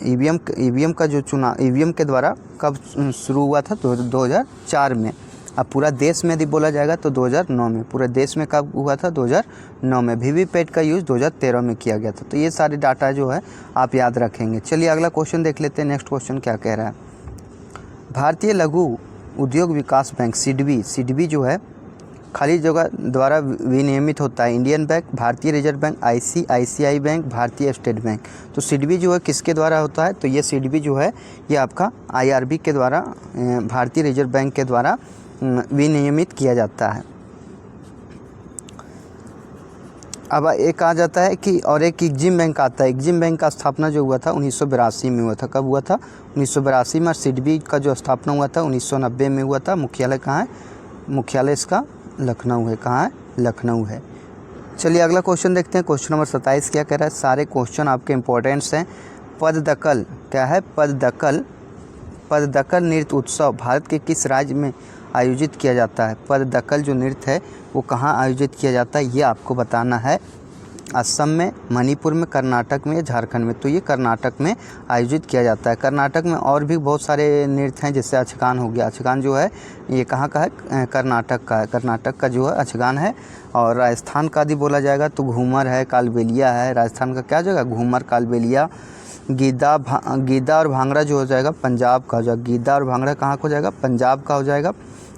ईवीएम का जो चुनाव ईवीएम के द्वारा कब शुरू हुआ था? तो 2004 में। अब पूरा देश में यदि बोला जाएगा तो 2009 में। पूरे देश में कब हुआ था? 2009 में। वीवीपैट का यूज़ 2013 में किया गया था। तो ये सारे डाटा जो है आप याद रखेंगे। चलिए अगला क्वेश्चन देख लेते हैं। नेक्स्ट क्वेश्चन क्या कह रहा है? भारतीय लघु उद्योग विकास बैंक सिडबी जो है खाली जगह द्वारा विनियमित होता है। इंडियन बैंक, भारतीय रिजर्व बैंक, आईसीआईसीआई बैंक, भारतीय स्टेट बैंक। तो सिडबी जो है किसके द्वारा होता है? तो ये सिडबी जो है ये आपका आईआरबी के द्वारा, भारतीय रिजर्व बैंक के द्वारा विनियमित किया जाता है। अब एक आ जाता है कि और एक एग्जिम बैंक आता है। एग्जिम बैंक का स्थापना जो हुआ था 1982 में हुआ था। कब हुआ था? 1982 में। और सिडबी का जो स्थापना हुआ था 1990 में हुआ था। मुख्यालय कहाँ है? मुख्यालय इसका लखनऊ है। कहाँ है? लखनऊ है। चलिए अगला क्वेश्चन देखते हैं। क्वेश्चन नंबर 27 क्या कह रहा है? सारे क्वेश्चन आपके इंपॉर्टेंट्स हैं। पददकल। क्या है? पददकल नृत्य उत्सव भारत के किस राज्य में आयोजित किया जाता है? पददकल जो नृत्य है वो कहाँ आयोजित किया जाता है ये आपको बताना है। असम में, मणिपुर में, कर्नाटक में या झारखंड में? तो ये कर्नाटक में आयोजित किया जाता है। कर्नाटक में और भी बहुत सारे नृत्य हैं, जैसे अचगान हो गया। अचगान जो है ये कहाँ का है? कर्नाटक का है। कर्नाटक का जो है अचगान है। और राजस्थान का यदि बोला जाएगा तो घूमर है, कालबेलिया है। राजस्थान का क्या जगह? घूमर, कालबेलिया। गीदा और भांगड़ा जो हो जाएगा पंजाब का हो जाएगा। गीदा और भांगड़ा कहाँ का हो जाएगा? पंजाब का हो जाएगा।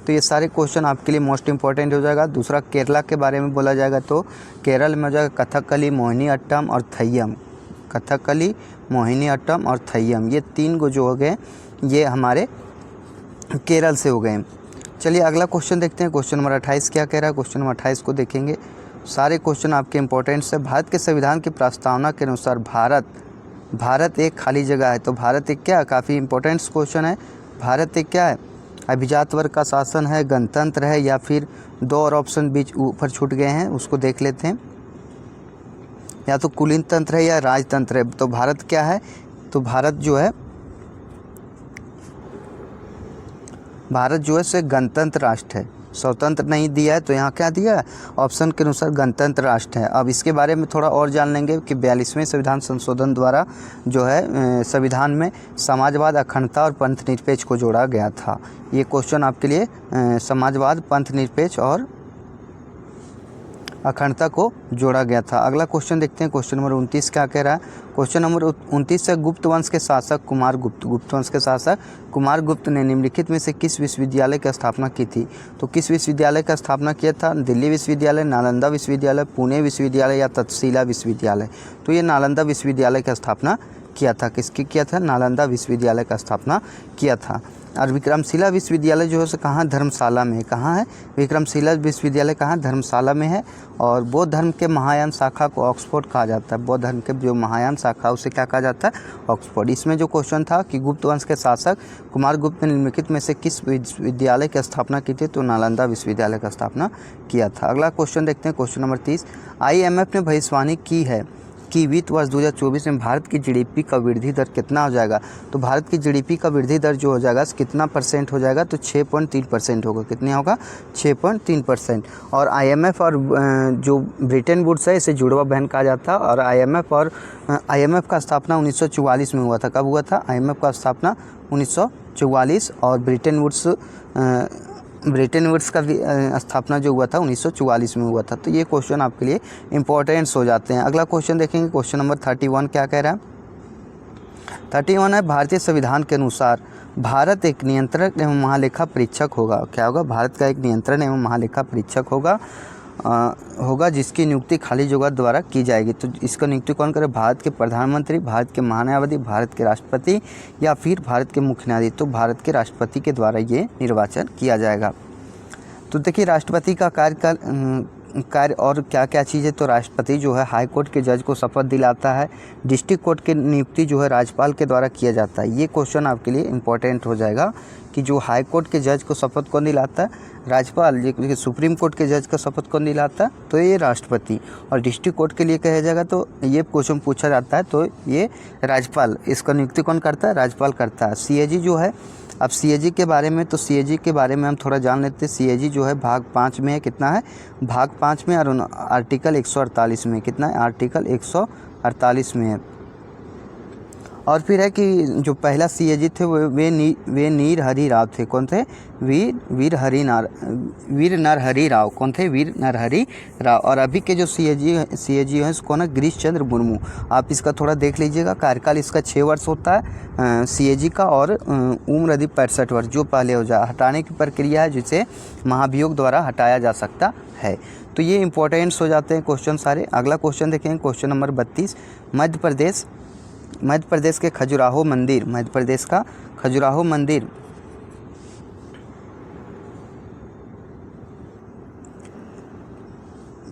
तो ये सारे क्वेश्चन आपके लिए मोस्ट इंपॉर्टेंट हो जाएगा। दूसरा केरला के बारे में बोला जाएगा तो केरल में हो जाएगा कथकली, मोहिनी अट्टम और थय्यम। कथकली, मोहिनी अट्टम और थय्यम, ये 3 को जो हो गए ये हमारे केरल से हो गए। चलिए अगला क्वेश्चन देखते हैं। क्वेश्चन नंबर 28 क्या कह रहा है? क्वेश्चन नंबर 28 को देखेंगे। सारे क्वेश्चन आपके इंपॉर्टेंट्स है। भारत के संविधान की प्रस्तावना के अनुसार भारत एक खाली जगह है। तो भारत एक क्या है? काफ़ी इंपॉर्टेंट क्वेश्चन है। भारत एक क्या है? अभिजात वर्ग का शासन है, गणतंत्र है, या फिर 2 और ऑप्शन बीच ऊपर छूट गए हैं, उसको देख लेते हैं। या तो कुलीन तंत्र है या राजतंत्र है। तो भारत क्या है? तो भारत जो है से गणतंत्र राष्ट्र है। स्वतंत्र नहीं दिया है तो यहाँ क्या दिया है? ऑप्शन के अनुसार गणतंत्र राष्ट्र है। अब इसके बारे में थोड़ा और जान लेंगे कि 42वें संविधान संशोधन द्वारा जो है संविधान में समाजवाद, अखंडता और पंथ निरपेक्ष को जोड़ा गया था। ये क्वेश्चन आपके लिए समाजवाद, पंथ निरपेक्ष और अखंडता को जोड़ा गया था। अगला क्वेश्चन देखते हैं। क्वेश्चन नंबर 29 क्या कह रहा है? क्वेश्चन नंबर 29 से गुप्त वंश के शासक कुमार गुप्त ने निम्नलिखित में से किस विश्वविद्यालय की स्थापना की थी? तो किस विश्वविद्यालय का स्थापना किया था? दिल्ली विश्वविद्यालय, नालंदा विश्वविद्यालय, पुणे विश्वविद्यालय या तक्षशिला विश्वविद्यालय? तो ये नालंदा विश्वविद्यालय की स्थापना किया था। किसकी किया था? नालंदा विश्वविद्यालय का स्थापना किया था। और विक्रमशिला विश्वविद्यालय जो है कहाँ? धर्मशाला में। कहाँ है? विक्रमशिला विश्वविद्यालय कहाँ? धर्मशाला में है। और बौद्ध धर्म के महायान शाखा को ऑक्सफोर्ड कहा जाता है। बौद्ध धर्म के जो महायान शाखा उसे क्या कहा जाता है? ऑक्सफोर्ड। इसमें जो क्वेश्चन था कि गुप्त वंश के शासक कुमार गुप्त ने निम्नलिखित में से किस विश्वविद्यालय की स्थापना की थी? तो नालंदा विश्वविद्यालय का स्थापना किया था। अगला क्वेश्चन देखते हैं। Question number 30। IMF ने भविष्यवाणी की है कि वित्त वर्ष 2024 में भारत की GDP का वृद्धि दर कितना हो जाएगा? तो भारत की GDP का वृद्धि दर जो हो जाएगा कितना % हो जाएगा? तो 6.3% होगा। कितने होगा? 6.3%। और IMF और जो ब्रिटेन वुड्स है इसे जुड़वा बहन कहा जाता है। और IMF का स्थापना 1944 में हुआ था। कब हुआ था? IMF का स्थापना 1944 और ब्रिटेन वुड्स का भी स्थापना जो हुआ था 1944 में हुआ था। तो ये क्वेश्चन आपके लिए इंपॉर्टेंट्स हो जाते हैं। अगला क्वेश्चन देखेंगे। क्वेश्चन नंबर 31 क्या कह रहा है? 31 है भारतीय संविधान के अनुसार भारत एक नियंत्रक एवं महालेखा परीक्षक होगा। क्या होगा? भारत का एक नियंत्रण एवं महालेखा परीक्षक होगा। होगा जिसकी नियुक्ति खाली जगह द्वारा की जाएगी। तो इसका नियुक्ति कौन करे? भारत के प्रधानमंत्री, भारत के महान्यायवादी, भारत के राष्ट्रपति या फिर भारत के मुख्य न्यायाधीश। तो भारत के राष्ट्रपति के द्वारा ये निर्वाचन किया जाएगा। तो देखिए राष्ट्रपति का कार्य और क्या क्या चीज़ है। तो राष्ट्रपति जो है हाई कोर्ट के जज को शपथ दिलाता है। डिस्ट्रिक्ट कोर्ट की नियुक्ति जो है राज्यपाल के द्वारा किया जाता है। ये क्वेश्चन आपके लिए इंपॉर्टेंट हो जाएगा कि जो हाई कोर्ट के जज को शपथ कौन दिलाता है? राज्यपाल। ये सुप्रीम कोर्ट के जज का शपथ कौन दिलाता है? तो ये राष्ट्रपति। और डिस्ट्रिक्ट कोर्ट के लिए कहा जाएगा तो ये क्वेश्चन पूछा जाता है तो ये राज्यपाल। इसका नियुक्ति कौन करता है? राज्यपाल करता है। CAG जो है, अब CAG के बारे में, तो CAG के बारे में हम थोड़ा जान लेते हैं। CAG जो है भाग 5 में है। कितना है? भाग 5 में और आर्टिकल 148 में। कितना है? आर्टिकल 148 में है। और फिर है कि जो पहला CAG थे वे नीर हरि राव थे। कौन थे? वीर नरहरि राव। कौन थे? वीर नरहरि राव। और अभी के जो CAG हैं कौन है? गिरीश चंद्र मुर्मू। आप इसका थोड़ा देख लीजिएगा। कार्यकाल इसका 6 वर्ष होता है CAG का, और उम्र यदि 65 वर्ष जो पहले हो जाए। हटाने की प्रक्रिया है जिसे महाभियोग द्वारा हटाया जा सकता है। तो ये इंपॉर्टेंट्स हो जाते हैं क्वेश्चन सारे। अगला क्वेश्चन देखेंगे, क्वेश्चन नंबर 32। मध्य प्रदेश के खजुराहो मंदिर, मध्य प्रदेश का खजुराहो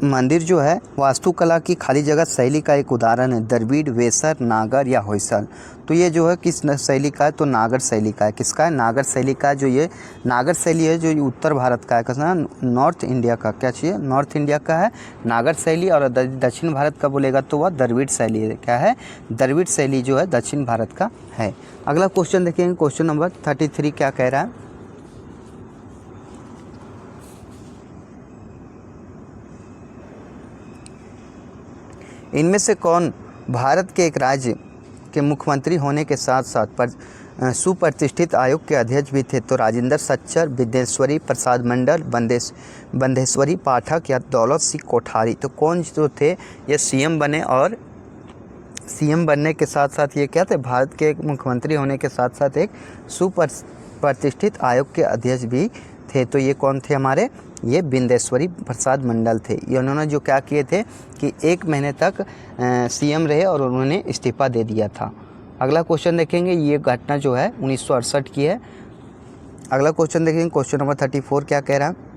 मंदिर जो है वास्तुकला की खाली जगह शैली का एक उदाहरण है। द्रविड़, वेसर, नागर या होयसल। तो ये जो है किस शैली का है? तो नागर शैली का है। किसका है? नागर शैली का है। जो ये नागर शैली है जो ये उत्तर भारत का है, कैसा? नॉर्थ इंडिया का। क्या चाहिए? नॉर्थ इंडिया का है नागर शैली। और दक्षिण भारत का बोलेगा तो वह द्रविड़ शैली है। क्या है? द्रविड़ शैली जो है दक्षिण भारत का है। अगला क्वेश्चन देखेंगे, क्वेश्चन नंबर 33 क्या कह रहा है? इनमें से कौन भारत के एक राज्य के मुख्यमंत्री होने के साथ साथ सुप्रतिष्ठित आयोग के अध्यक्ष भी थे? तो राजेंद्र सच्चर, विद्येश्वरी प्रसाद मंडल, बंदेश्वरी पाठक या दौलत सिंह कोठारी। तो कौन जो थे ये CM बने, और CM बनने के साथ साथ ये क्या थे? भारत के एक मुख्यमंत्री होने के साथ साथ एक सुप्रतिष्ठित आयोग के अध्यक्ष भी थे। तो ये कौन थे हमारे? ये बिंदेश्वरी प्रसाद मंडल थे। ये उन्होंने जो क्या किए थे कि 1 महीने तक CM रहे और उन्होंने इस्तीफा दे दिया था। अगला क्वेश्चन देखेंगे, ये घटना जो है 1968 की है। अगला क्वेश्चन देखेंगे, क्वेश्चन नंबर 34 क्या कह रहा है?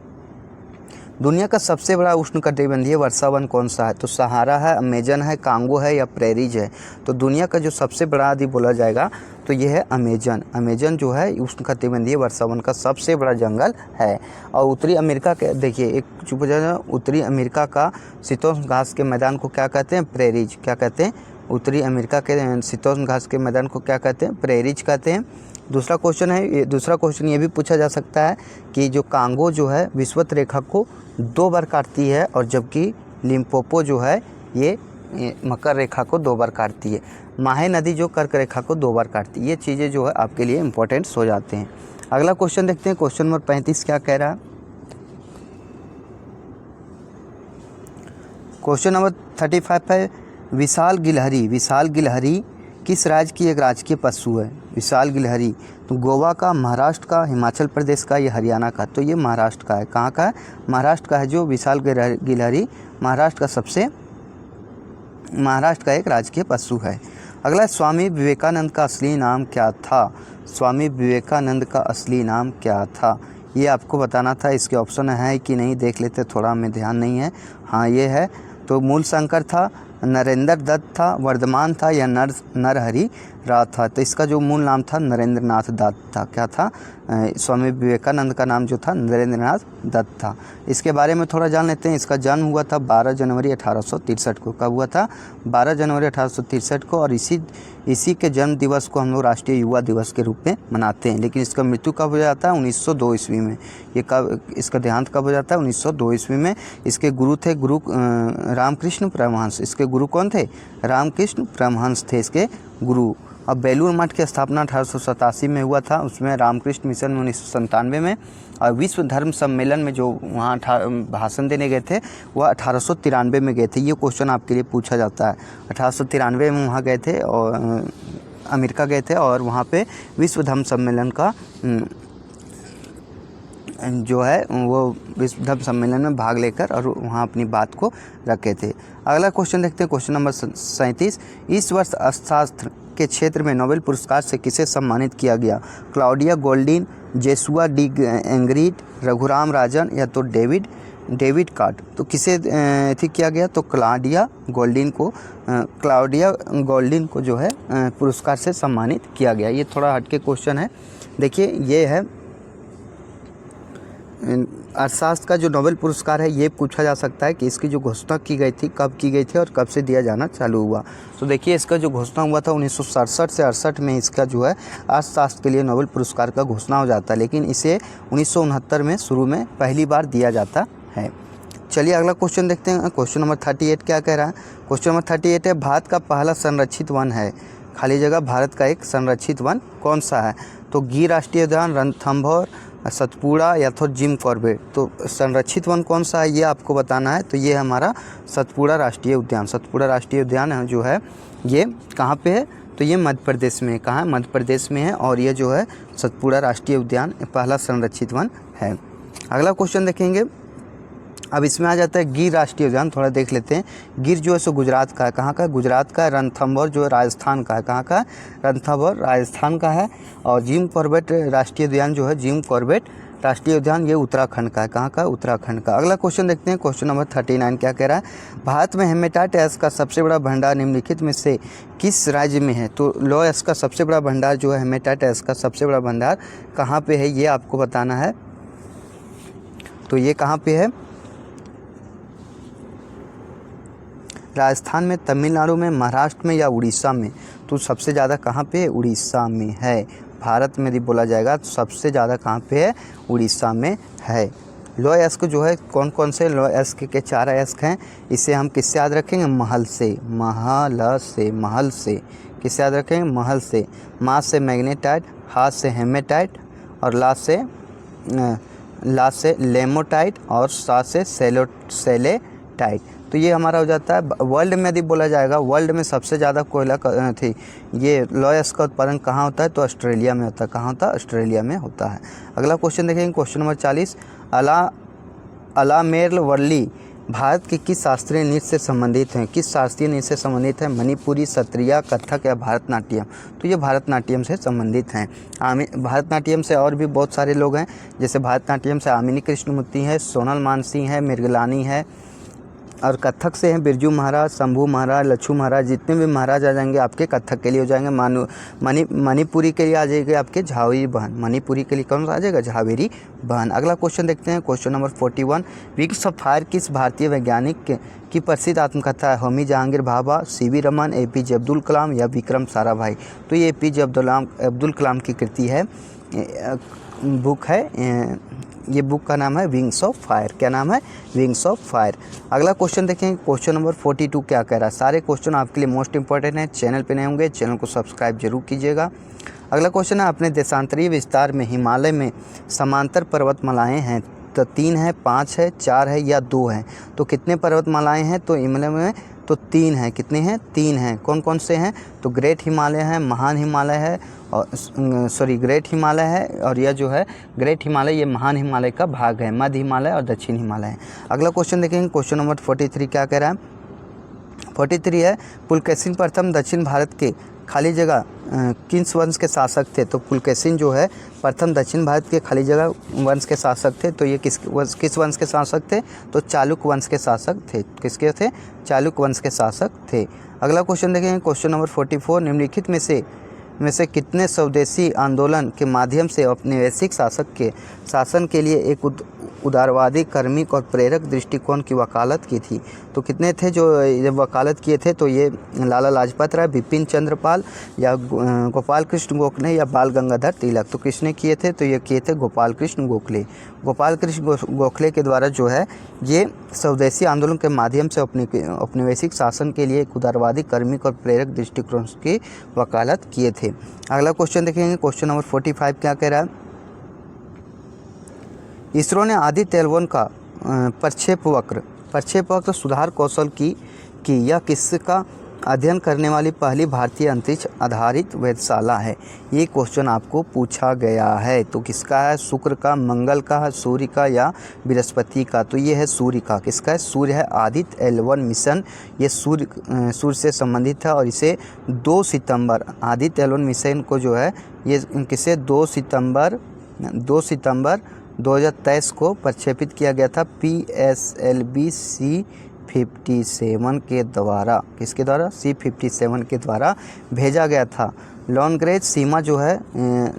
दुनिया का सबसे बड़ा उष्णकटिबंधीय वर्षावन कौन सा है? तो सहारा है, अमेजन है, कांगो है या प्रेरीज है। तो दुनिया का जो सबसे बड़ा यदि बोला जाएगा तो ये है अमेजन। अमेजन जो है उष्णकटिबंधीय वर्षावन का सबसे बड़ा जंगल है। और उत्तरी अमेरिका के देखिए एक चुप हो जाए, उत्तरी अमेरिका का शीतोष्ण घास के मैदान को क्या कहते हैं? प्रेरीज। क्या कहते हैं? उत्तरी अमेरिका के शीतोष्ण घास के मैदान को क्या कहते हैं? प्रेरीज कहते हैं। दूसरा क्वेश्चन है, दूसरा क्वेश्चन ये भी पूछा जा सकता है कि जो कांगो जो है विषुवत रेखा को 2 बार काटती है, और जबकि लिम्पोपो जो है ये मकर रेखा को 2 बार काटती है। माहे नदी जो कर्क रेखा को 2 बार काटती है। ये चीज़ें जो है आपके लिए इंपॉर्टेंट्स हो जाते हैं। अगला क्वेश्चन देखते हैं, क्वेश्चन नंबर 35 क्या कह रहा है? क्वेश्चन नंबर 35 है, विशाल गिलहरी किस राज्य की एक राजकीय पशु है? विशाल गिलहरी तो गोवा का, महाराष्ट्र का, हिमाचल प्रदेश का या हरियाणा का? तो ये महाराष्ट्र का है। कहाँ का है? महाराष्ट्र का है जो विशाल गिलहरी महाराष्ट्र का एक राजकीय पशु है। अगला, स्वामी विवेकानंद का असली नाम क्या था? स्वामी विवेकानंद का असली नाम क्या था? ये आपको बताना था। इसके ऑप्शन है कि नहीं देख लेते, थोड़ा हमें ध्यान नहीं है। हाँ ये है। तो मूलशंकर था, नरेंद्र दत्त था, वर्धमान था या नरहरि राव था? तो इसका जो मूल नाम था नरेंद्रनाथ दत्त था। क्या था? स्वामी विवेकानंद का नाम जो था नरेंद्रनाथ दत्त था। इसके बारे में थोड़ा जान लेते हैं। इसका जन्म हुआ था 12 जनवरी 1863 को। कब हुआ था? 12 जनवरी 1863 को। और इसी के जन्म दिवस को हम लोग राष्ट्रीय युवा दिवस के रूप में मनाते हैं। लेकिन इसका मृत्यु कब हो जाता है? 1902 ईस्वी में। इसका देहांत कब हो जाता है? 1902 ईस्वी में। इसके गुरु थे रामकृष्ण परमहंस। इसके गुरु कौन थे? रामकृष्ण परमहंस थे इसके गुरु। अब बेलूर मठ की स्थापना 1887 में हुआ था, उसमें रामकृष्ण मिशन में 1997 में, और विश्व धर्म सम्मेलन में जो वहाँ भाषण देने गए थे वह 1893 में गए थे। ये क्वेश्चन आपके लिए पूछा जाता है। 1893 में वहाँ गए थे और अमेरिका गए थे, और वहाँ पे विश्व धर्म सम्मेलन का जो है वो विश्व धर्म सम्मेलन में भाग लेकर और वहाँ अपनी बात को रखे थे। अगला क्वेश्चन देखते हैं, क्वेश्चन नंबर 37। इस वर्ष अर्थशास्त्र के क्षेत्र में नोबेल पुरस्कार से किसे सम्मानित किया गया? Claudia Goldin, जेसुआ D एंग्रीट, Raghuram Rajan या तो डेविड कार्ट। तो किसे ठीक किया गया? तो क्लाउडिया गोल्डिन को जो है पुरस्कार से सम्मानित किया गया। ये थोड़ा हटके क्वेश्चन है। देखिए ये है अर्थशास्त्र का जो नोबेल पुरस्कार है, ये पूछा जा सकता है कि इसकी जो घोषणा की गई थी कब की गई थी और कब से दिया जाना चालू हुआ। तो देखिए इसका जो घोषणा हुआ था 1967 से 68 में इसका जो है अर्थशास्त्र के लिए नोबेल पुरस्कार का घोषणा हो जाता है, लेकिन इसे 1969 में शुरू में पहली बार दिया जाता है। चलिए अगला क्वेश्चन देखते हैं, क्वेश्चन नंबर 38 क्या कह रहा है? क्वेश्चन नंबर 38 है, भारत का पहला संरक्षित वन है, खाली जगह भारत का एक संरक्षित वन कौन सा है? तो गिर राष्ट्रीय उद्यान, रणथंभौर, सतपुड़ा या तो जिम कॉर्बेट। तो संरक्षित वन कौन सा है ये आपको बताना है। तो ये हमारा सतपुड़ा राष्ट्रीय उद्यान। सतपुड़ा राष्ट्रीय उद्यान जो है ये कहाँ पे है? तो ये मध्य प्रदेश में। कहाँ है? मध्य प्रदेश में है। और ये जो है सतपुड़ा राष्ट्रीय उद्यान पहला संरक्षित वन है। अगला क्वेश्चन देखेंगे, अब इसमें आ जाता है गिर राष्ट्रीय उद्यान। थोड़ा देख लेते हैं। गिर जो है सो गुजरात का है। कहाँ का? गुजरात का है। रणथंभौर जो है राजस्थान का है। कहाँ का? रणथंभौर राजस्थान का है। और जिम कॉर्बेट राष्ट्रीय उद्यान जो है, जिम कॉर्बेट राष्ट्रीय उद्यान, ये उत्तराखंड का है। कहाँ का? उत्तराखंड का। अगला क्वेश्चन देखते हैं, क्वेश्चन नंबर 39 क्या कह रहा है? भारत में हेमेटाइटिस का सबसे बड़ा भंडार निम्नलिखित में से किस राज्य में है? तो लॉयस का सबसे बड़ा भंडार जो है, हेमेटाइटिस का सबसे बड़ा भंडार कहाँ पे है ये आपको बताना है। तो ये कहाँ पे है? राजस्थान में, तमिलनाडु में, महाराष्ट्र में या उड़ीसा में? तो सबसे ज़्यादा कहाँ पे है? उड़ीसा में है। भारत में यदि बोला जाएगा तो सबसे ज़्यादा कहाँ पे है? उड़ीसा में है। लॉ एस्क जो है कौन कौन से लॉ एस्क के 4 एस्क हैं? इसे हम किससे याद रखेंगे? महल से। महल से किससे याद रखेंगे? महल से। मा से मैग्नेटाइट, हा से हेमेटाइट और ला से लेमोटाइट और सा से सेलेटाइट। तो ये हमारा हो जाता है। वर्ल्ड में यदि बोला जाएगा, वर्ल्ड में सबसे ज़्यादा कोयला थी ये लॉयस का उत्पादन कहाँ होता है? तो ऑस्ट्रेलिया में होता है। कहाँ होता है? ऑस्ट्रेलिया में होता है। अगला क्वेश्चन देखेंगे, क्वेश्चन नंबर 40। अलामेर वर्ली भारत के किस शास्त्रीय नृत्य से संबंधित हैं? किस शास्त्रीय नृत्य से संबंधित है? मणिपुरी, सत्रिया, कथक या भरतनाट्यम? तो ये भरतनाट्यम से संबंधित हैं। भरतनाट्यम से और भी बहुत सारे लोग हैं, जैसे भरतनाट्यम से आमिनी कृष्णमूर्ति है, सोनल मानसिंह है, मृगलानी है। और कथक से हैं बिरजू महाराज, शंभू महाराज, लच्छू महाराज। जितने भी महाराज आ जाएंगे आपके कथक के लिए हो जाएंगे। मणिपुरी के लिए आ जाएगा आपके झावेरी बहन। मणिपुरी के लिए कौन सा आ जाएगा? झावेरी बहन। अगला क्वेश्चन देखते हैं, question number 41। Wings of fire किस भारतीय वैज्ञानिक की प्रसिद्ध आत्मकथा है? होमी जहांगीर भाभा, सीवी रमन, एपीजे अब्दुल कलाम या विक्रम साराभाई? तो ये एपीजे अब्दुल कलाम की कृति है, बुक है। ये बुक का नाम है विंग्स ऑफ फायर। क्या नाम है? Wings of fire. अगला क्वेश्चन देखेंगे, क्वेश्चन नंबर 42 क्या कह रहा है? सारे क्वेश्चन आपके लिए मोस्ट इंपॉर्टेंट है। चैनल पे नए होंगे चैनल को सब्सक्राइब जरूर कीजिएगा। अगला क्वेश्चन है, अपने देशांतरीय विस्तार में हिमालय में समांतर पर्वतमालाएं हैं? तो 3 है, 5 है, 4 है या 2 है? तो कितने पर्वतमालाएं हैं? तो हिमालय में तो 3 हैं। कितने हैं? 3 हैं। कौन कौन से हैं? तो ग्रेट हिमालय है, महान हिमालय है और ग्रेट हिमालय है। और यह जो है ग्रेट हिमालय ये महान हिमालय का भाग है। मध्य हिमालय और दक्षिण हिमालय है। अगला क्वेश्चन देखेंगे, क्वेश्चन नंबर 43 क्या कह रहा है? 43 है, पुलकेशिन प्रथम दक्षिण भारत के खाली जगह किस वंश के शासक थे? तो पुलकेशिन जो है प्रथम दक्षिण भारत के खाली जगह वंश के शासक थे। तो ये किस वंश के शासक थे? तो चालुक्य वंश के शासक थे। किसके थे? चालुक्य वंश के शासक थे। अगला क्वेश्चन देखेंगे, क्वेश्चन नंबर 44। निम्नलिखित में से कितने स्वदेशी आंदोलन के माध्यम से औपनिवेशिक शासन के लिए एक उदारवादी, कार्मिक और प्रेरक दृष्टिकोण की वकालत की थी? तो कितने थे जो ये वकालत किए थे? तो ये लाला लाजपत राय, बिपिन चंद्र पाल या गोपाल कृष्ण गोखले या बाल गंगाधर तिलक? तो किसने किए थे? तो ये किए थे गोपाल कृष्ण गोखले। गोपाल कृष्ण गोखले के द्वारा जो है ये स्वदेशी आंदोलन के माध्यम से औपनिवेशिक शासन के लिए एक उदारवादी, कार्मिक और प्रेरक दृष्टिकोण की वकालत किए थे। अगला क्वेश्चन देखेंगे, क्वेश्चन नंबर 45 क्या कह रहा है? इसरो ने आदित्य L1 का प्रक्षेप वक्र सुधार कौशल की यह किसका अध्ययन करने वाली पहली भारतीय अंतरिक्ष आधारित वेधशाला है? ये क्वेश्चन आपको पूछा गया है। तो किसका है? शुक्र का, मंगल का है, सूर्य का या बृहस्पति का? तो ये है सूर्य का। किसका है? सूर्य है। आदित्य L1 मिशन ये सूर्य से संबंधित है और इसे 2 सितंबर आदित्य L1 मिशन को जो है ये किसे 2 सितंबर 2023 को प्रक्षेपित किया गया था PSLV C-57 के द्वारा। किसके द्वारा? C-57 के द्वारा भेजा गया था। लॉन्गरेंज सीमा जो है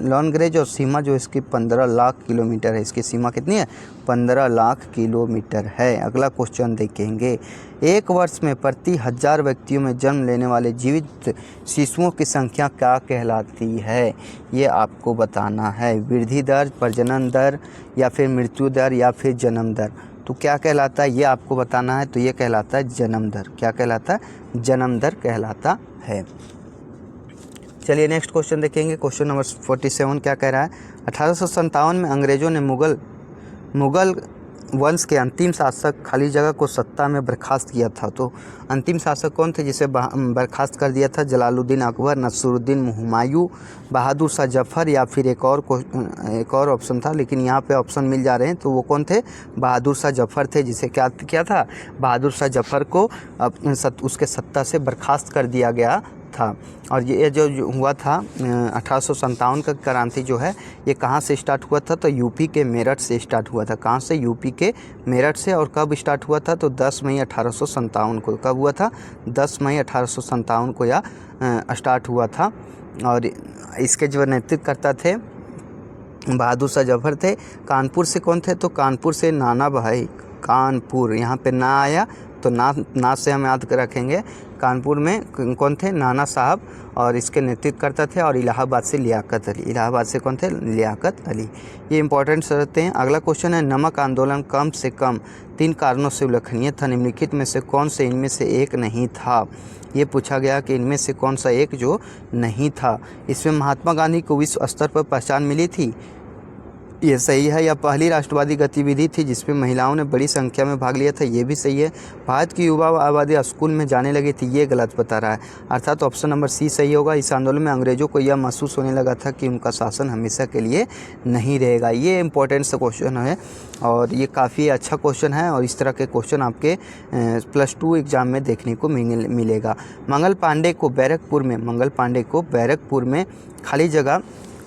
लॉन्गरेंज और सीमा जो इसकी 15 लाख किलोमीटर है। इसकी सीमा कितनी है? 15 लाख किलोमीटर है। अगला क्वेश्चन देखेंगे। एक वर्ष में प्रति 1000 व्यक्तियों में जन्म लेने वाले जीवित शिशुओं की संख्या क्या कहलाती है? ये आपको बताना है। वृद्धि दर, प्रजनन दर या फिर मृत्यु दर या फिर जन्म दर। तो क्या कहलाता है ये आपको बताना है। तो ये कहलाता है जन्म दर। क्या कहलाता है? जन्म दर कहलाता है। चलिए नेक्स्ट क्वेश्चन देखेंगे। क्वेश्चन नंबर 47 क्या कह रहा है? 1857 में अंग्रेज़ों ने मुगल वंश के अंतिम शासक खाली जगह को सत्ता में बर्खास्त किया था। तो अंतिम शासक कौन थे जिसे बर्खास्त कर दिया था? जलालुद्दीन अकबर, नसरुद्दीन हुमायूं, बहादुर शाह जफ़र या फिर एक और ऑप्शन था, लेकिन यहाँ पे ऑप्शन मिल जा रहे हैं। तो वो कौन थे? बहादुर शाह जफ़र थे, जिसे क्या किया था? बहादुर शाह जफ़र को उसके सत्ता से बर्खास्त कर दिया गया था। और ये जो हुआ था 1857 का क्रांति जो है ये कहाँ से स्टार्ट हुआ था? तो यूपी के मेरठ से स्टार्ट हुआ था। कहाँ से? यूपी के मेरठ से। और कब स्टार्ट हुआ था? तो 10 मई 1857 को। कब हुआ था? 10 मई 1857 को यह स्टार्ट हुआ था। और इसके जो नेतृत्वकर्ता थे बहादुर शाह जफ़र थे। कानपुर से कौन थे? तो कानपुर से नाना भाई। कानपुर यहाँ पे ना आया तो ना से हम याद कर रखेंगे। कानपुर में कौन थे? नाना साहब। और इसके नेतृत्वकर्ता थे। और इलाहाबाद से लियाकत अली। इलाहाबाद से कौन थे? लियाकत अली। ये इंपॉर्टेंट रहते हैं। अगला क्वेश्चन है नमक आंदोलन कम से कम 3 कारणों से उल्लेखनीय था। निम्नलिखित में से कौन से इनमें से एक नहीं था? ये पूछा गया कि इनमें से कौन सा एक जो नहीं था। इसमें महात्मा गांधी को विश्व स्तर पर पहचान मिली थी, ये सही है। या पहली राष्ट्रवादी गतिविधि थी जिसमें महिलाओं ने बड़ी संख्या में भाग लिया था, ये भी सही है। भारत की युवा आबादी स्कूल में जाने लगी थी, ये गलत बता रहा है। अर्थात ऑप्शन नंबर सी सही होगा। इस आंदोलन में अंग्रेजों को यह महसूस होने लगा था कि उनका शासन हमेशा के लिए नहीं रहेगा। ये इंपॉर्टेंट सा क्वेश्चन है और ये काफ़ी अच्छा क्वेश्चन है। और इस तरह के क्वेश्चन आपके +2 एग्जाम में देखने को मिलेगा। मंगल पांडे को बैरकपुर में खाली जगह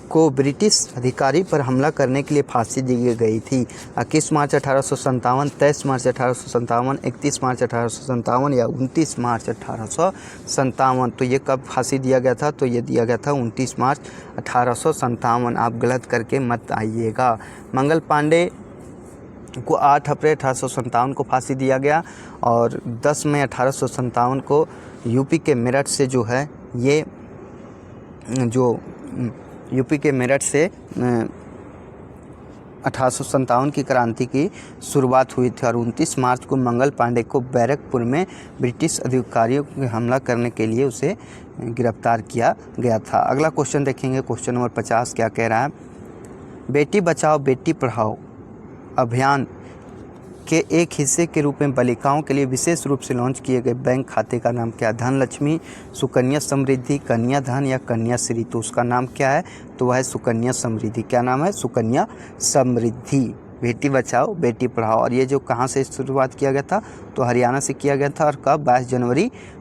को ब्रिटिश अधिकारी पर हमला करने के लिए फांसी दी गई थी। 21 मार्च 1857, 23 मार्च 1857, 31 मार्च 1857 या 29 मार्च 1857। तो ये कब फांसी दिया गया था? तो ये दिया गया था 29 मार्च 1857। आप गलत करके मत आइएगा। मंगल पांडे को 8 अप्रैल 1857 को फांसी दिया गया और 10 मई 1857 को यूपी के मेरठ से जो है ये यूपी के मेरठ से 1857 की क्रांति की शुरुआत हुई थी। और 29 मार्च को मंगल पांडे को बैरकपुर में ब्रिटिश अधिकारियों को हमला करने के लिए उसे गिरफ्तार किया गया था। अगला क्वेश्चन देखेंगे। क्वेश्चन नंबर 50 क्या कह रहा है? बेटी बचाओ बेटी पढ़ाओ अभियान के एक हिस्से के रूप में बालिकाओं के लिए विशेष रूप से लॉन्च किए गए बैंक खाते का नाम क्या है? धनलक्ष्मी, सुकन्या समृद्धि, कन्या धन या कन्या श्री। तो उसका नाम क्या है? तो वह है सुकन्या समृद्धि। क्या नाम है? सुकन्या समृद्धि। बेटी बचाओ बेटी पढ़ाओ। और ये जो कहाँ से शुरुआत किया गया था? तो हरियाणा से किया गया था। और कब?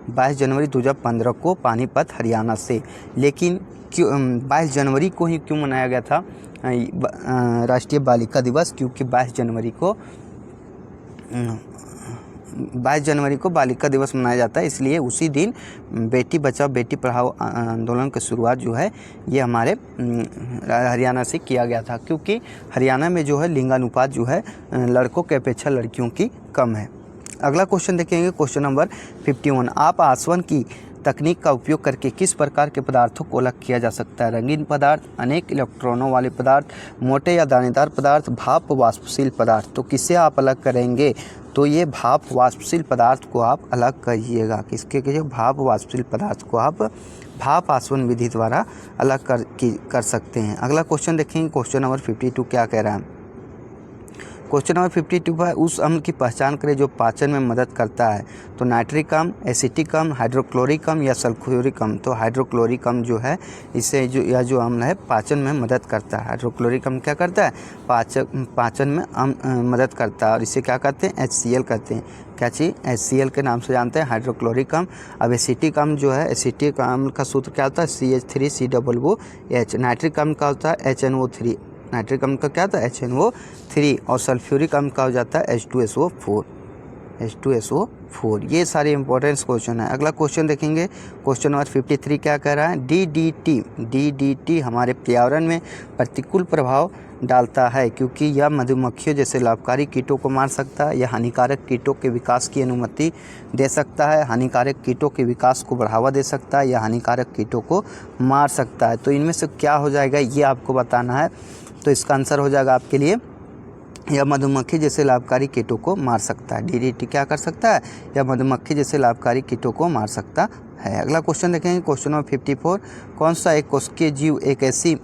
22 जनवरी 2015 को पानीपत हरियाणा से। लेकिन क्यों 22 जनवरी को ही क्यों मनाया गया था राष्ट्रीय बालिका दिवस? क्योंकि 22 जनवरी को बालिका दिवस मनाया जाता है, इसलिए उसी दिन बेटी बचाओ बेटी पढ़ाओ आंदोलन की शुरुआत जो है ये हमारे हरियाणा से किया गया था। क्योंकि हरियाणा में जो है लिंगानुपात जो है लड़कों के अपेक्षा लड़कियों की कम है। अगला क्वेश्चन देखेंगे। Question number 51। आप आसवन की तकनीक का उपयोग करके किस प्रकार के पदार्थों को अलग किया जा सकता है? रंगीन पदार्थ, अनेक इलेक्ट्रॉनों वाले पदार्थ, मोटे या दानेदार पदार्थ, भाप वाष्पशील पदार्थ। तो किसे आप अलग करेंगे? तो ये भाप वाष्पशील पदार्थ को आप अलग करिएगा। किसके कीजिए? भाप वाष्पशील पदार्थ को आप भाप आसवन विधि द्वारा अलग कर सकते हैं। अगला क्वेश्चन देखेंगे। क्वेश्चन नंबर 52 क्या कह रहा है? क्वेश्चन नंबर 52 है, उस अम्ल की पहचान करें जो पाचन में मदद करता है। तो नाइट्रिक अम्ल, एसिटिक अम्ल, हाइड्रोक्लोरिक अम्ल या सल्फ्यूरिक अम्ल। तो हाइड्रोक्लोरिक अम्ल जो है इससे यह जो अम्ल है पाचन में मदद करता है। हाइड्रोक्लोरिक अम्ल क्या करता है, पाचन में मदद करता है और इसे क्या कहते हैं, HCl कहते हैं। क्या चीज़, HCl के नाम से जानते हैं हाइड्रोक्लोरिक अम्ल। अब एसिटिक अम्ल जो है, एसिटिक अम्ल का सूत्र क्या होता है, CH3COOH। नाइट्रिक अम्ल का होता है HNO3। नाइट्रिक अम्ल का क्या होता है, HNO3। और सल्फ्यूरिक अम्ल का हो जाता है H2SO4। ये सारे इंपॉर्टेंट क्वेश्चन है। अगला क्वेश्चन देखेंगे, क्वेश्चन नंबर 53 क्या कह रहा है, DDT हमारे पर्यावरण में प्रतिकूल प्रभाव डालता है क्योंकि यह मधुमक्खियों जैसे लाभकारी कीटों को मार सकता है, यह हानिकारक कीटों के विकास की अनुमति दे सकता है, हानिकारक कीटों के विकास को बढ़ावा दे सकता है, या हानिकारक कीटों को मार सकता है। तो इनमें से क्या हो जाएगा ये आपको बताना है। तो इसका आंसर हो जाएगा आपके लिए, यह मधुमक्खी जैसे लाभकारी कीटों को मार सकता है। DDT क्या कर सकता है, यह मधुमक्खी जैसे लाभकारी कीटों को मार सकता है। अगला क्वेश्चन देखेंगे, क्वेश्चन नंबर 54, कौन सा एक कोशिकीय जीव एक ऐसी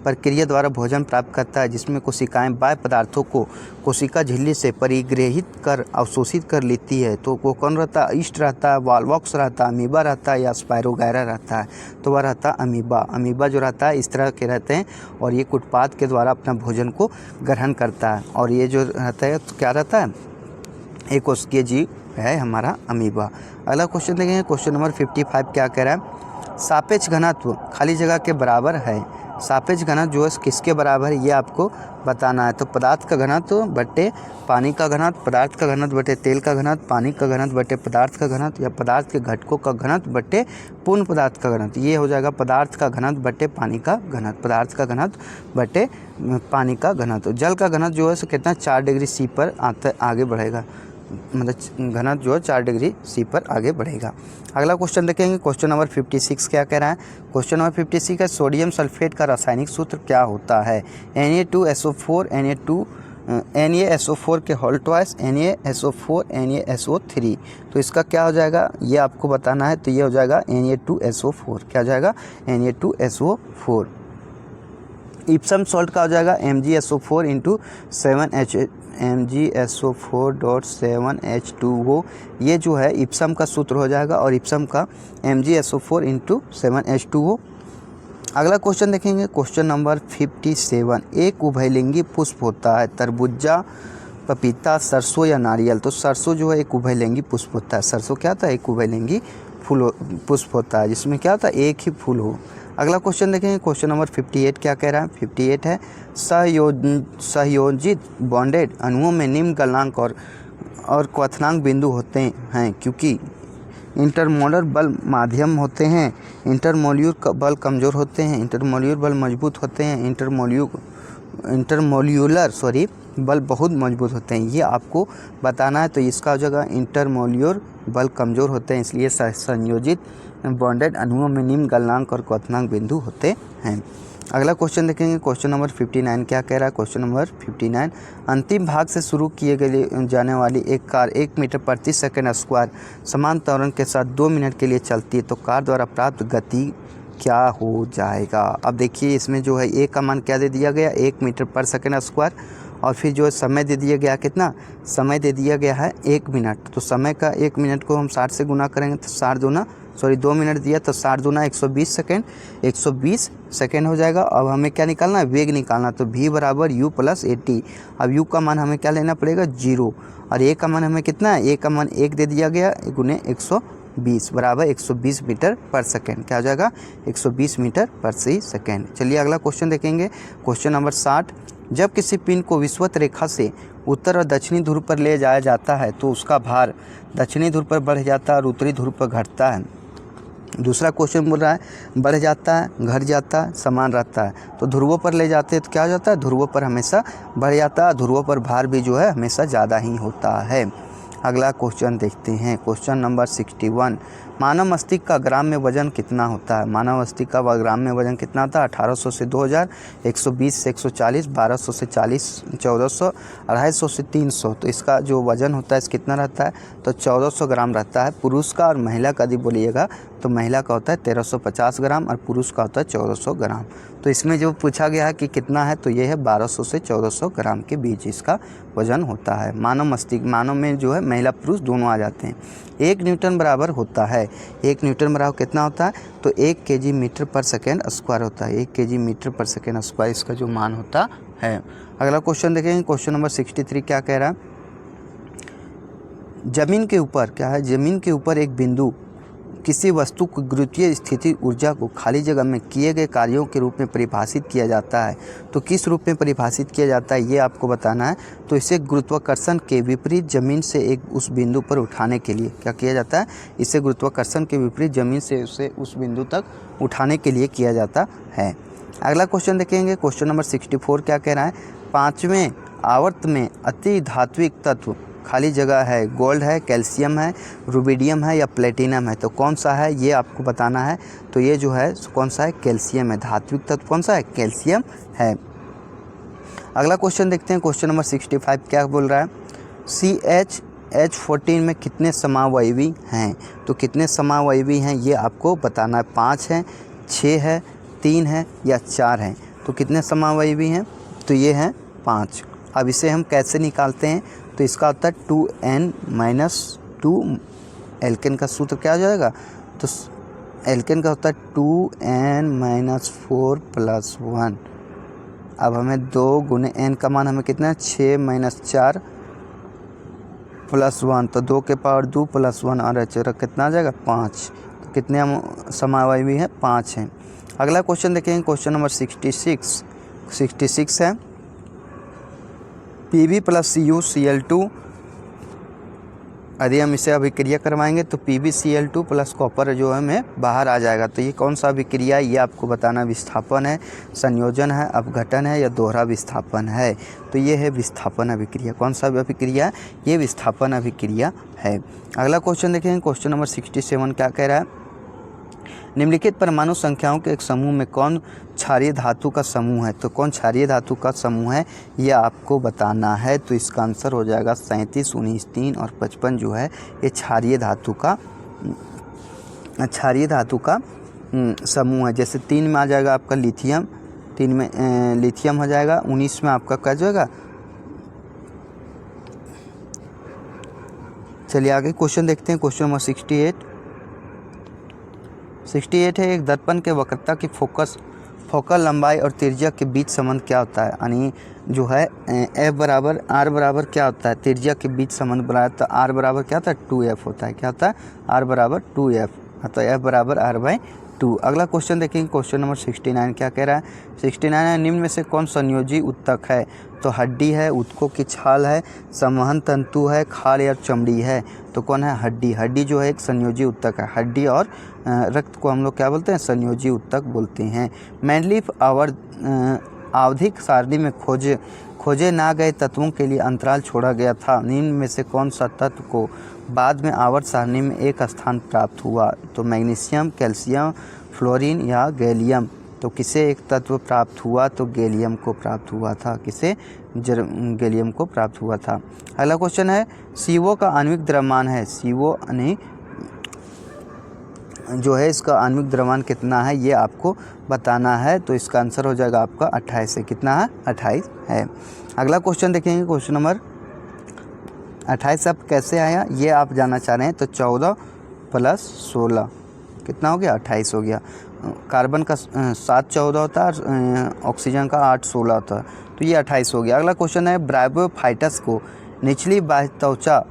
प्रक्रिया द्वारा भोजन प्राप्त करता है जिसमें कोशिकाएं बाह्य पदार्थों को कोशिका झिल्ली से परिग्रहित कर अवशोषित कर लेती है। तो वो कौन रहता है, ईस्ट रहता है, वॉलवॉक्स रहता है, अमीबा रहता है या स्पायरोगैरा रहता है। तो वह रहता है अमीबा। अमीबा जो रहता है इस तरह के रहते हैं और ये उत्पाद के द्वारा अपना भोजन को ग्रहण करता है। और ये जो रहता है तो क्या रहता है, एक कोशिकीय जीव है हमारा अमीबा। अगला क्वेश्चन देखेंगे, क्वेश्चन नंबर 55 क्या कह रहा है, सापेक्ष घनत्व खाली जगह के बराबर है। सापेक्ष घनत्व जो है किसके बराबर है ये आपको बताना है। तो पदार्थ का घनत्व बटे पानी का घनत्व, पदार्थ का घनत्व बटे तेल का घनत्व, पानी का घनत्व बटे पदार्थ का घनत्व, या पदार्थ के घटकों का घनत्व बटे पूर्ण पदार्थ का घनत्व। ये हो जाएगा पदार्थ का घनत्व बटे पानी का घनत्व, पदार्थ का घनत्व बटे पानी का घनत्व। जल का घनत्व जो है सो कितना 4 डिग्री C पर आगे बढ़ेगा, मतलब घनत्व जो है 4 डिग्री C पर आगे बढ़ेगा। अगला क्वेश्चन देखेंगे, क्वेश्चन नंबर 56 क्या कह रहा है, क्वेश्चन नंबर 56 है, सोडियम सल्फेट का रासायनिक सूत्र क्या होता है। Na2SO4 NaSO4 के होल ट्वाइस NaSO4 NaSO3। तो इसका क्या हो जाएगा ये आपको बताना है। तो ये हो जाएगा Na2SO4। क्या हो जाएगा, Na2SO4। इप्सम सॉल्ट का हो जाएगा MgSO4 × 7H MgSO4.7H2O। ये जो है इप्सम का सूत्र हो जाएगा और इप्सम का MgSO4 × 7H2O। अगला क्वेश्चन देखेंगे, क्वेश्चन नंबर 57, एक उभयलिंगी पुष्प होता है, तरबूजा, पपीता, सरसों या नारियल। तो सरसों जो है एक उभयलिंगी पुष्प होता है। सरसों क्या होता है, एक उभयलिंगी पुष्प होता है जिसमें क्या होता है, एक ही फूल हो। अगला क्वेश्चन देखेंगे, क्वेश्चन नंबर 58 क्या कह रहा है, 58 है, सहयोजित बॉन्डेड अणुओं में निम्न गलनांक और क्वथनांक बिंदु होते हैं क्योंकि इंटरमोलर बल माध्यम होते हैं, इंटरमोल्यूलर बल कमज़ोर होते हैं, इंटरमोल्यूलर बल मजबूत होते हैं, इंटरमोल्यूलर बल बहुत मजबूत होते हैं। ये आपको बताना है। तो इसका हो जाएगा इंटरमोल्यूलर बल कमज़ोर होते हैं, इसलिए संयोजित बॉन्डेड अणुओं में निम्न गलनांक और क्वथनांक बिंदु होते हैं। अगला क्वेश्चन देखेंगे, क्वेश्चन नंबर 59 क्या कह रहा है, क्वेश्चन नंबर 59, अंतिम भाग से शुरू किए गए जाने वाली एक कार 1 मीटर प्रति सेकंड स्क्वायर समान त्वरण के साथ 2 मिनट के लिए चलती है। तो कार द्वारा प्राप्त गति क्या हो जाएगा। अब देखिए इसमें जो है ए का मान क्या दे दिया गया, 1 मीटर पर सेकंड स्क्वायर, और फिर जो समय दे दिया गया, कितना समय दे दिया गया है 1 मिनट। तो समय का 1 मिनट को हम 60 से गुना करेंगे तो 2 मिनट दिया तो 60 दूना 120 सेकेंड, 120 सेकेंड हो जाएगा। अब हमें क्या निकालना है, वेग निकालना। तो v बराबर u + 80। अब u का मान हमें क्या लेना पड़ेगा, 0, और a का मान हमें कितना है, a का मान 1 दे दिया गया गुने 120 बराबर 120 मीटर पर सेकेंड। क्या हो जाएगा, 120 मीटर पर सेकेंड। चलिए अगला क्वेश्चन देखेंगे, क्वेश्चन नंबर 60, जब किसी पिंड को विषुवत रेखा से उत्तर और दक्षिणी ध्रुव पर ले जाया जाता है तो उसका भार दक्षिणी ध्रुव पर बढ़ जाता है और उत्तरी ध्रुव पर घटता है। दूसरा क्वेश्चन बोल रहा है बढ़ जाता है, घट जाता है, समान रहता है। तो ध्रुवों पर ले जाते हैं तो क्या हो जाता है, ध्रुवों पर हमेशा बढ़ जाता है, ध्रुवों पर भार भी जो है हमेशा ज़्यादा ही होता है। अगला क्वेश्चन देखते हैं, क्वेश्चन नंबर 61, मानव मस्तिष्क का ग्राम में वजन कितना होता है? मानव मस्तिष्क का ग्राम में वजन कितना होता है? 1800 से 2000, 120 से 140, 1200 से 40, 1400, 250 से 300। तो इसका जो वजन होता है इस कितना रहता है? तो 1400 ग्राम रहता है पुरुष का। और महिला का यदि बोलिएगा तो महिला का होता है 1350 ग्राम और पुरुष का होता है 1400 ग्राम। तो इसमें जो पूछा गया है कि कितना है, तो ये है 1200 से 1400 ग्राम के बीच इसका वजन होता है। मानव मस्तिष्क, मानव में जो है महिला पुरुष दोनों आ जाते हैं। 1 न्यूटन बराबर होता है, 1 न्यूटन बराबर कितना होता है? तो 1 kg मीटर पर सेकेंड स्क्वायर होता है। 1 kg मीटर पर सेकेंड स्क्वायर इसका जो मान होता है। अगला क्वेश्चन देखेंगे, क्वेश्चन नंबर 63 क्या कह रहा है? जमीन के ऊपर क्या है? जमीन के ऊपर एक बिंदु किसी वस्तु की गुरुत्वीय स्थिति ऊर्जा को खाली जगह में किए गए कार्यों के रूप में परिभाषित किया जाता है। तो किस रूप में परिभाषित किया जाता है ये आपको बताना है। तो इसे गुरुत्वाकर्षण के विपरीत जमीन से एक उस बिंदु पर उठाने के लिए क्या किया जाता है? इसे गुरुत्वाकर्षण के विपरीत जमीन से उसे उस बिंदु तक उठाने के लिए किया जाता है। अगला क्वेश्चन देखेंगे, क्वेश्चन नंबर 64 क्या कह रहा है? 5वें आवर्त में अति धात्विक तत्व खाली जगह है, गोल्ड है, कैल्शियम है, रुबिडियम है या प्लेटिनम है। तो कौन सा है ये आपको बताना है। तो ये जो है कौन सा है? कैल्शियम है। धात्विक तत्व कौन सा है? कैल्शियम है। अगला क्वेश्चन देखते हैं, क्वेश्चन नंबर 65 क्या बोल रहा है? CH14 में कितने समावयवी हैं? तो कितने समावयवी हैं ये आपको बताना है। 5 है, 6 है, 3 है या 4 हैं। तो कितने समावयवी हैं? तो ये हैं 5। अब इसे हम कैसे निकालते हैं? तो इसका होता है 2n-2। एल्केन का सूत्र क्या हो जाएगा? तो एल्केन का होता है 2n-4 + 1। अब हमें 2 गुने n का मान हमें कितना है? 6 - 4 + 1। तो 2 के पावर 2 + 1 और कितना आ जाएगा? 5। तो कितने हम समावयवी हैं? 5 हैं। अगला क्वेश्चन देखेंगे, क्वेश्चन नंबर 66 है Pb + CuCl2। यदि हम इसे अभिक्रिया करवाएंगे तो PbCl2 + कॉपर जो है हमें बाहर आ जाएगा। तो ये कौन सा अभिक्रिया है ये आपको बताना। विस्थापन है, संयोजन है, अपघटन है या दोहरा विस्थापन है। तो ये है विस्थापन अभिक्रिया। कौन सा अभिक्रिया है? ये विस्थापन अभिक्रिया है। अगला क्वेश्चन देखेंगे, क्वेश्चन नंबर 67 क्या कह रहा है? निम्नलिखित परमाणु संख्याओं के एक समूह में कौन क्षारीय धातु का समूह है? तो कौन क्षारीय धातु का समूह है ये आपको बताना है। तो इसका आंसर हो जाएगा 37, 19, 3 और 55 जो है ये क्षारीय धातु का समूह है। जैसे 3 में आ जाएगा आपका लिथियम, 3 में लिथियम हो जाएगा, 19 में आपका क्या जाएगा? चलिए आगे क्वेश्चन देखते हैं, क्वेश्चन नंबर 68 है एक दर्पण के वक्रता की फोकल लंबाई और त्रिज्या के बीच संबंध क्या होता है? यानी जो है F बराबर R बराबर क्या होता है? त्रिज्या के बीच संबंध बनाया तो R बराबर क्या होता है? 2F होता है। क्या होता है? R बराबर 2F। तो F बराबर R/2। अगला क्वेश्चन देखेंगे, क्वेश्चन नंबर 69 क्या कह रहा है? 69 है निम्न में से कौन संयोजी ऊतक है? तो हड्डी है, ऊतकों की छाल है, संवहन तंतु है, खाल या चमड़ी है। तो कौन है? हड्डी। हड्डी जो है एक संयोजी ऊतक है। हड्डी और रक्त को हम लोग क्या बोलते हैं? संयोजी ऊतक बोलते हैं। मेंडलीफ आवधिक सारणी में खोजे ना गए तत्वों के लिए अंतराल छोड़ा गया था। निम्न में से कौन सा तत्व को बाद में आवर्त सारणी में एक स्थान प्राप्त हुआ? तो मैग्नीशियम, कैल्शियम, फ्लोरीन या गैलियम। तो किसे एक तत्व प्राप्त हुआ? तो गैलियम को प्राप्त हुआ था। किसे? गैलियम को प्राप्त हुआ था। अगला क्वेश्चन है CO का आणविक द्रव्यमान है। CO जो है इसका आणविक द्रव्यमान कितना है ये आपको बताना है। तो इसका आंसर हो जाएगा आपका 28 है। कितना है? 28 है। अगला क्वेश्चन देखेंगे, क्वेश्चन नंबर 28 अब कैसे आया ये आप जानना चाह रहे हैं। तो 14 + 16 कितना हो गया? 28 हो गया। कार्बन का 7 14 होता है, ऑक्सीजन का 8 16 होता है। तो ये 28 हो गया। अगला क्वेश्चन है ब्रायोफाइटस को निचली बाह्य त्वचा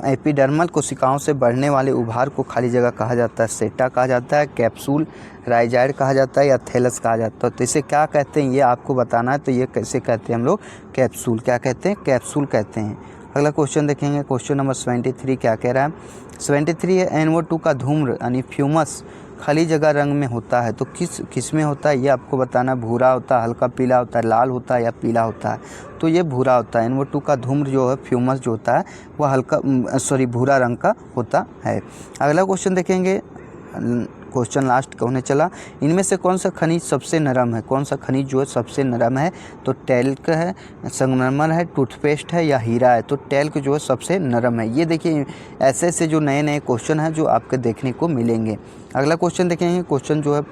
एपिडर्मल कोशिकाओं से बढ़ने वाले उभार को खाली जगह कहा जाता है। सेटा कहा जाता है, कैप्सूल, राइजाइड कहा जाता है या थैलस कहा जाता है। तो इसे क्या कहते हैं ये आपको बताना है। तो ये कैसे कहते हैं हम लोग? कैप्सूल। क्या कहते हैं? कैप्सूल कहते हैं। अगला क्वेश्चन देखेंगे, क्वेश्चन नंबर 73 क्या कह रहा है? 73 है NO2 का धूम्र यानी फ्यूमस खाली जगह रंग में होता है तो किस में होता है ये आपको बताना। भूरा होता है, हल्का पीला होता है, लाल होता है या पीला होता है। तो ये भूरा होता है। NO2 का धूम्र जो है, फ्यूमस जो होता है, वह हल्का भूरा रंग का होता है। अगला क्वेश्चन देखेंगे, क्वेश्चन लास्ट का होने चला। इनमें से कौन सा खनिज सबसे नरम है? कौन सा खनिज जो है सबसे नरम है? तो टैल्क है, संगमरमर है, टूथपेस्ट है या हीरा है? तो टैल्क जो है सबसे नरम है। ये देखिए ऐसे ऐसे जो नए नए क्वेश्चन हैं जो आपके देखने को मिलेंगे। अगला क्वेश्चन देखेंगे, क्वेश्चन जो है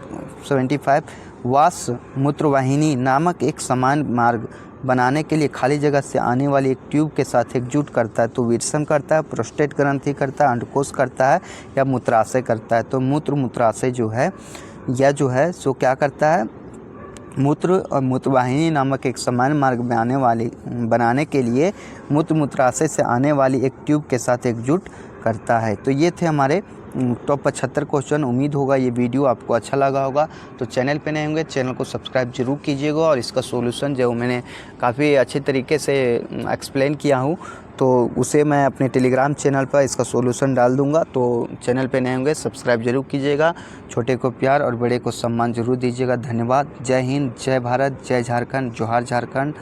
75। वास मूत्रवाहिनी नामक एक समान मार्ग बनाने के लिए खाली जगह से आने वाली एक ट्यूब के साथ एकजुट करता है। तो विरसम करता है, प्रोस्टेट ग्रंथि करता है, अंडकोश करता है या मूत्राशय करता है? तो मूत्राशय जो है यह जो है सो क्या करता है, मूत्र और मूत्रवाहिनी नामक एक समान मार्ग बनाने के लिए मूत्राशय से आने वाली एक ट्यूब के साथ एकजुट करता है। तो ये थे हमारे टॉप 75 क्वेश्चन। उम्मीद होगा ये वीडियो आपको अच्छा लगा होगा। तो चैनल पे नए होंगे चैनल को सब्सक्राइब जरूर कीजिएगा और इसका सॉल्यूशन जो मैंने काफ़ी अच्छे तरीके से एक्सप्लेन किया हूँ तो उसे मैं अपने टेलीग्राम चैनल पर इसका सॉल्यूशन डाल दूंगा। तो चैनल पे नए होंगे सब्सक्राइब जरूर कीजिएगा। छोटे को प्यार और बड़े को सम्मान जरूर दीजिएगा। धन्यवाद। जय हिंद, जय भारत, जय झारखंड, जोहार झारखंड।